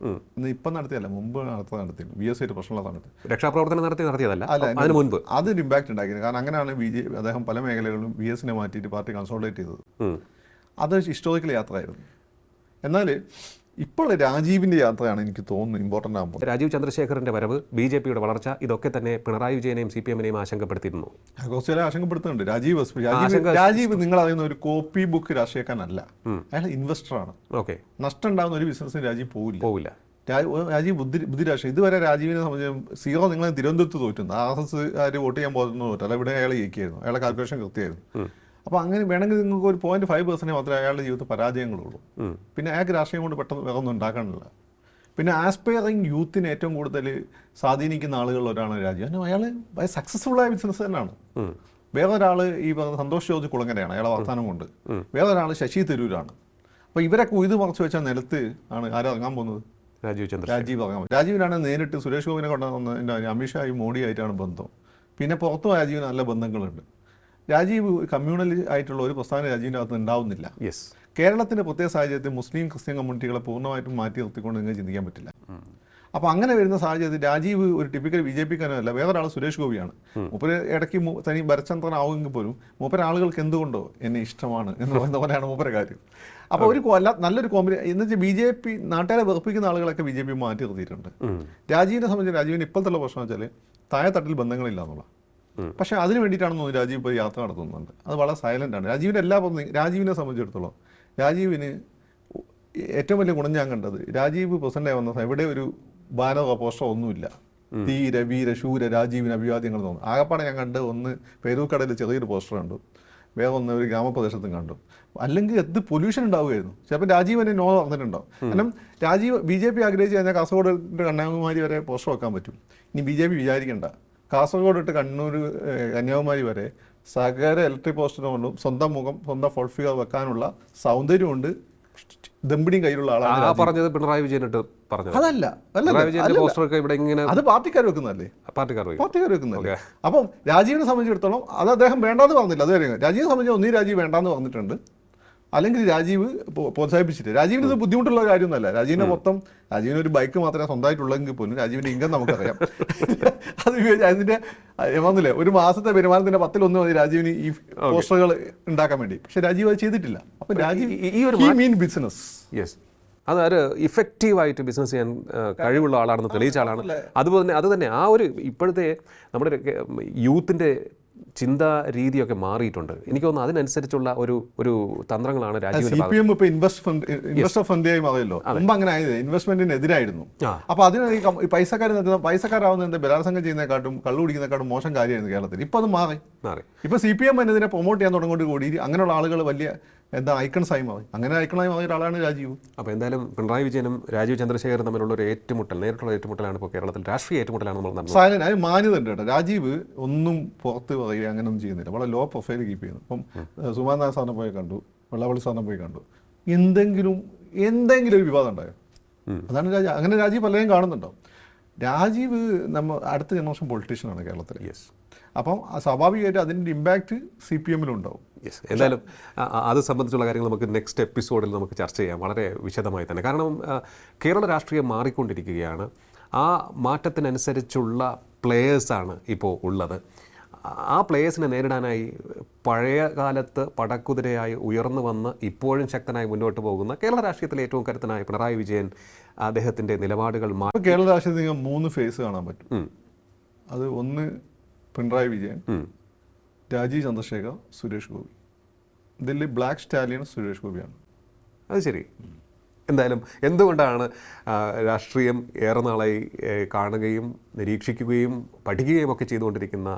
ഇന്ന് ഇപ്പം നടത്തിയല്ല, മുമ്പ് നടത്തി VS ആയിട്ട് പ്രശ്നമുള്ള സമയത്ത് രക്ഷാപ്രവർത്തനം നടത്തിയതല്ല, അതിന് മുൻപ് അതൊരു ഇമ്പാക്റ്റ് ഉണ്ടാക്കിയത്. കാരണം അങ്ങനെയാണ് അദ്ദേഹം പല മേഖലകളിലും VS-നെ മാറ്റിയിട്ട് പാർട്ടി കൺസോളിഡേറ്റ് ചെയ്തത്. അത് ഹിസ്റ്റോറിക്കൽ യാത്രയായിരുന്നു. എന്നാൽ ഇപ്പോൾ രാജീവിൻ്റെ യാത്രയാണ് എനിക്ക് തോന്നുന്നു ഇമ്പോർട്ടൻ്റ് ആകുമ്പോൾ. രാജീവ് ചന്ദ്രശേഖറിൻ്റെ വരവ്, BJP-യുടെ വളർച്ച, ഇതൊക്കെ തന്നെ പിണറായി വിജയനെയും CPM-നെയും ആശങ്കപ്പെടുത്തിയിരുന്നു. കുറച്ചുപേരെ ആശങ്കപ്പെടുത്തുന്നുണ്ട്. രാജീവ് നിങ്ങൾ അറിയുന്ന ഒരു കോപ്പി ബുക്ക് രാഷ്ട്രീയക്കാരനല്ല. അയാൾ ഇൻവെസ്റ്ററാണ്. ഓക്കെ. നഷ്ടം ഉണ്ടാകുന്ന ഒരു ബിസിനസ്സിന് രാജീവ് പോവില്ല. രാജീവ് ബുദ്ധിരാഷ്ട്രീയം. ഇതുവരെ രാജീവിനെ സംബന്ധിച്ച് സീറോ നിങ്ങൾ തിരുവനന്തപുരത്ത് തോറ്റുന്നു. RSS വോട്ട് ചെയ്യാൻ പോകുന്നു തോറ്റല്ല. ഇവിടെ അയാൾ ജയിക്കുകയായിരുന്നു. അയാളെ കാൽക്കുലേഷൻ കൃത്യമായിരുന്നു. അപ്പോൾ അങ്ങനെ വേണമെങ്കിൽ നിങ്ങൾക്ക് ഒരു 0.5% മാത്രമേ അയാളുടെ ജീവിതത്തിൽ പരാജയങ്ങളുള്ളൂ. പിന്നെ അയാൾക്ക് രാഷ്ട്രീയം കൊണ്ട് പെട്ടെന്ന് വേറെ ഒന്നും ഉണ്ടാക്കാനില്ല. പിന്നെ ആസ്പയറിങ് യൂത്തിനെ ഏറ്റവും കൂടുതൽ സ്വാധീനിക്കുന്ന ആളുകളിൽ ഒരാളാണ് രാജീവ്. അയാൾ സക്സസ്ഫുള്ളായ ബിസിനസ് തന്നെയാണ്. വേറൊരാൾ ഈ സന്തോഷ് ജോർജ് കുളങ്ങരയാണ്, അയാളെ വർത്തമാനം കൊണ്ട്. വേറൊരാൾ ശശി തരൂരാണ്. അപ്പോൾ ഇവരൊക്കെ ഇത് മറച്ചു വെച്ചാൽ നിലത്ത് ആണ് ആരിറങ്ങാൻ പോകുന്നത്? രാജീവ് ഇറങ്ങാൻ. രാജീവിനാണ് നേരിട്ട് സുരേഷ് ഗോപിനെ കൊണ്ടുവന്ന അമിത്ഷായും മോഡിയായിട്ടാണ് ബന്ധം. പിന്നെ പുറത്തും രാജീവിന് നല്ല ബന്ധങ്ങളുണ്ട്. രാജീവ് കമ്മ്യൂണൽ ആയിട്ടുള്ള ഒരു പ്രസ്ഥാനം രാജീവിൻ്റെ അകത്ത് ഉണ്ടാവുന്നില്ല. കേരളത്തിൻ്റെ പ്രത്യേക സാഹചര്യത്തിൽ മുസ്ലിം ക്രിസ്ത്യൻ കമ്മ്യൂണിറ്റികളെ പൂർണ്ണമായിട്ടും മാറ്റി നിർത്തിക്കൊണ്ട് നിങ്ങൾക്ക് ചിന്തിക്കാൻ പറ്റില്ല. അപ്പോൾ അങ്ങനെ വരുന്ന സാഹചര്യത്തിൽ രാജീവ് ഒരു ടിപ്പിക്കൽ BJP-ക്കാരനല്ല, വേറൊരാൾ സുരേഷ് ഗോപിയാണ്. മൂപ്പര് ഇടയ്ക്ക് തനി ഭരചന്ദ്രൻ ആവുമെങ്കിൽ പോലും മൂപ്പര ആളുകൾക്ക് എന്തുകൊണ്ടോ എന്നെ ഇഷ്ടമാണ് എന്ന് പറയുന്ന പോലെയാണ് മൂപ്പര കാര്യം. അപ്പോൾ ഒരു നല്ലൊരു എന്ന് വെച്ചാൽ BJP നാട്ടുകാരെ വെറുപ്പിക്കുന്ന ആളുകളൊക്കെ BJP മാറ്റി നിർത്തിയിട്ടുണ്ട്. രാജീവിനെ സംബന്ധിച്ച് രാജീവിന് ഇപ്പോഴത്തെ പ്രശ്നം വെച്ചാൽ താഴെത്തട്ടിൽ ബന്ധങ്ങളില്ല എന്നുള്ള. പക്ഷേ അതിന് വേണ്ടിയിട്ടാണെന്ന് തോന്നുന്നു രാജീവ് ഇപ്പോൾ യാത്ര നടത്തുന്നുണ്ട്. അത് വളരെ സൈലൻ്റാണ്. രാജീവിൻ്റെ രാജീവിനെ സംബന്ധിച്ചിടത്തോളം രാജീവിന് ഏറ്റവും വലിയ ഗുണം ഞാൻ കണ്ടത്, രാജീവ് പ്രസിഡൻ്റായി വന്ന എവിടെ ഒരു ബാനറോ പോസ്റ്ററോ ഒന്നുമില്ല. ധീര വീര ശൂര രാജീവിന് അഭിവാദ്യങ്ങൾ തോന്നുന്നു. ആകപ്പാടെ ഞാൻ കണ്ട് ഒന്ന് പേരൂർക്കടയിൽ ചെറിയൊരു പോസ്റ്റർ കണ്ടു, വേറെ ഒന്ന് ഒരു ഗ്രാമപ്രദേശത്തും കണ്ടു. അല്ലെങ്കിൽ എന്ത് പൊല്യൂഷൻ ഉണ്ടാവുമായിരുന്നു. ചിലപ്പോൾ രാജീവ് തന്നെ നോ പറഞ്ഞിട്ടുണ്ടാവും. കാരണം രാജീവ് BJP ആഗ്രഹിച്ച് കഴിഞ്ഞാൽ കാസർഗോഡ് കന്യാകുമാരി വരെ പോസ്റ്റർ വെക്കാൻ പറ്റും. ഇനി BJP വിചാരിക്കേണ്ട, കാസർഗോഡ് തൊട്ട് കണ്ണൂർ കന്യാകുമാരി വരെ സകല ഇലക്ട്രിക് പോസ്റ്ററിനെ കൊണ്ടും സ്വന്തം മുഖം സ്വന്തം ഫുൾ ഫിഗർ വെക്കാനുള്ള സൗന്ദര്യമുണ്ട്. ദമ്പിടിയും കയ്യിലുള്ള ആളാണ് പറഞ്ഞത്. പിണറായി വിജയനിട്ട് പറഞ്ഞത് അതല്ല, അത് പാർട്ടിക്കാർ വെക്കുന്നതല്ലേ, പാർട്ടിക്കാർ വെക്കുന്നതല്ലേ. അപ്പം രാജീവിനെ സംബന്ധിച്ചിടത്തോളം അത് അദ്ദേഹം വേണ്ടാന്ന് പറഞ്ഞില്ല. അത് രാജീവിനെ സംബന്ധിച്ച് ഒന്നീ രാജീവ് വേണ്ടാന്ന് പറഞ്ഞിട്ടുണ്ട്, അല്ലെങ്കിൽ രാജീവ് പ്രോത്സാഹിപ്പിച്ചിട്ട്. രാജീവിന് ഇത് ബുദ്ധിമുട്ടുള്ള കാര്യമൊന്നുമല്ല. രാജീവിന് ഒരു ബൈക്ക് മാത്രമേ സ്വന്തമായിട്ടുള്ളെങ്കിൽ പോലും രാജീവിൻ്റെ ഇൻകം നമുക്കറിയാം. അത് അതിൻ്റെ വന്നില്ലേ, ഒരു മാസത്തെ വരുമാനത്തിൻ്റെ 10-1 മതി രാജീവിന് ഈ പോസ്റ്ററുകൾ ഉണ്ടാക്കാൻ വേണ്ടി. പക്ഷെ രാജീവ് അത് ചെയ്തിട്ടില്ല. അപ്പം രാജീവ് ബിസിനസ് അതൊരു ഇഫക്റ്റീവായിട്ട് ബിസിനസ് ചെയ്യാൻ കഴിവുള്ള ആളാണെന്ന് തെളിയിച്ച ആളാണ്. അത് തന്നെ ആ ഒരു ഇപ്പോഴത്തെ നമ്മുടെ യൂത്തിൻ്റെ ചിന്താ രീതിയൊക്കെ മാറിയിട്ടുണ്ട്. എനിക്ക് തോന്നുന്നു അതിനനുസരിച്ചുള്ള ഒരു തന്ത്രങ്ങളാണ് രാജീവിന്റെ. CPM ഇപ്പോൾ ഇൻവെസ്റ്റർ ഫ്രണ്ട്ലിയായി മാറിയല്ലോ. മുമ്പ് അങ്ങനെ ആയത് ഇൻവെസ്റ്റ്മെന്റിനെതിരായിരുന്നു. അപ്പോൾ അതിന് ഈ പൈസക്കാരാവുന്ന ബലാത്സംഗം ചെയ്യുന്നതിനെക്കാട്ടും കള്ളു കുടിക്കുന്നതിനെക്കാട്ടും മോശം കാര്യമായിരുന്നു കേരളത്തിൽ. ഇപ്പോൾ അത് മാറി. ഇപ്പോൾ CPM എന്നതിനെ പ്രൊമോട്ട് ചെയ്യാൻ തുടങ്ങോട്ട് കൂടി അങ്ങനെയുള്ള ആളുകൾ വലിയ ഐക്കൺസായി മാറി. അങ്ങനെ ഐക്കണായി മാറിയ ഒരാളാണ് രാജീവ്. അപ്പോൾ എന്തായാലും പിണറായി വിജയനും രാജീവ് ചന്ദ്രശേഖരും തമ്മിലുള്ള ഒരു ഏറ്റുമുട്ടൽ, നേരിട്ടുള്ള ഏറ്റുമുട്ടലാണ് ഇപ്പോൾ കേരളത്തിൽ രാഷ്ട്രീയ ഏറ്റുമുട്ടലാണ് നമ്മൾ നടന്നത്. അതിന് മാന്യത ഉണ്ട് കേട്ടോ. രാജീവ് ഒന്നും പുറത്ത് പറയുക അങ്ങനെയൊന്നും ചെയ്യുന്നില്ല. വളരെ ലോ പ്രൊഫൈൽ കീപ്പ് ചെയ്യുന്നു. ഇപ്പം സുമാനാഥ് സാറിനെ പോയി കണ്ടു, വെള്ളാപ്പള്ളി സാറിനെ പോയി കണ്ടു. എന്തെങ്കിലും ഒരു വിവാദം ഉണ്ടായോ? അതാണ് രാജീവ്. അങ്ങനെ രാജീവ് പലരെയും കാണുന്നുണ്ടോ? രാജീവ് അടുത്ത ജനറേഷൻ പൊളിറ്റീഷ്യനാണ് കേരളത്തിൽ. യെസ്. അപ്പം സ്വാഭാവികമായിട്ട് അതിൻ്റെ ഇമ്പാക്റ്റ് CPM-ലുണ്ടാവും. യെസ്. എന്തായാലും അത് സംബന്ധിച്ചുള്ള കാര്യങ്ങൾ നമുക്ക് നെക്സ്റ്റ് എപ്പിസോഡിൽ നമുക്ക് ചർച്ച ചെയ്യാം വളരെ വിശദമായി തന്നെ. കാരണം കേരള രാഷ്ട്രീയം മാറിക്കൊണ്ടിരിക്കുകയാണ്. ആ മാറ്റത്തിനനുസരിച്ചുള്ള പ്ലേയേഴ്സാണ് ഇപ്പോൾ ഉള്ളത്. ആ പ്ലേയേഴ്സിനെ നേരിടാനായി പഴയ കാലത്ത് പടക്കുതിരയായി ഉയർന്നു വന്ന് ഇപ്പോഴും ശക്തനായി മുന്നോട്ട് പോകുന്ന കേരള രാഷ്ട്രീയത്തിലെ ഏറ്റവും കരുത്തനായ പിണറായി വിജയൻ അദ്ദേഹത്തിൻ്റെ നിലപാടുകൾ കേരള രാഷ്ട്രീയത്തിൽ 3 ഫേസ് കാണാൻ പറ്റും. അത് ഒന്ന് പിണറായി വിജയൻ, രാജീവ് ചന്ദ്രശേഖർ, സുരേഷ് ഗോപി. ഇതിൽ ബ്ലാക്ക് സ്റ്റാലിയൻ സുരേഷ് ഗോപിയാണ്. അത് ശരി. എന്തായാലും എന്തുകൊണ്ടാണ് രാഷ്ട്രീയം ഏറെ നാളായി കാണുകയും നിരീക്ഷിക്കുകയും പഠിക്കുകയും ഒക്കെ ചെയ്തുകൊണ്ടിരിക്കുന്ന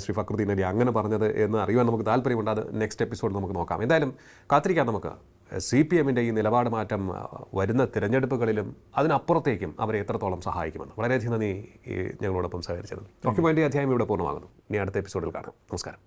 ശ്രീ ഫക്രുദ്ദീൻ അലി അങ്ങനെ പറഞ്ഞത് എന്ന് അറിയുവാൻ നമുക്ക് താല്പര്യമുണ്ട്. അത് നെക്സ്റ്റ് എപ്പിസോഡ് നമുക്ക് നോക്കാം. എന്തായാലും കാത്തിരിക്കാം നമുക്ക് CPM-ൻ്റെ ഈ നിലപാട് മാറ്റം വരുന്ന തിരഞ്ഞെടുപ്പുകളിലും അതിനപ്പുറത്തേക്കും അവരെ എത്രത്തോളം സഹായിക്കുമെന്ന്. വളരെയധികം നന്ദി ഞങ്ങളോടൊപ്പം സഹകരിച്ചത്. ടോക്കിംഗ് പോയിന്റ് അധ്യായം ഇവിടെ പൂർണ്ണമാകുന്നു. ഇനി അടുത്ത എപ്പിസോഡിൽ കാണാം. നമസ്കാരം.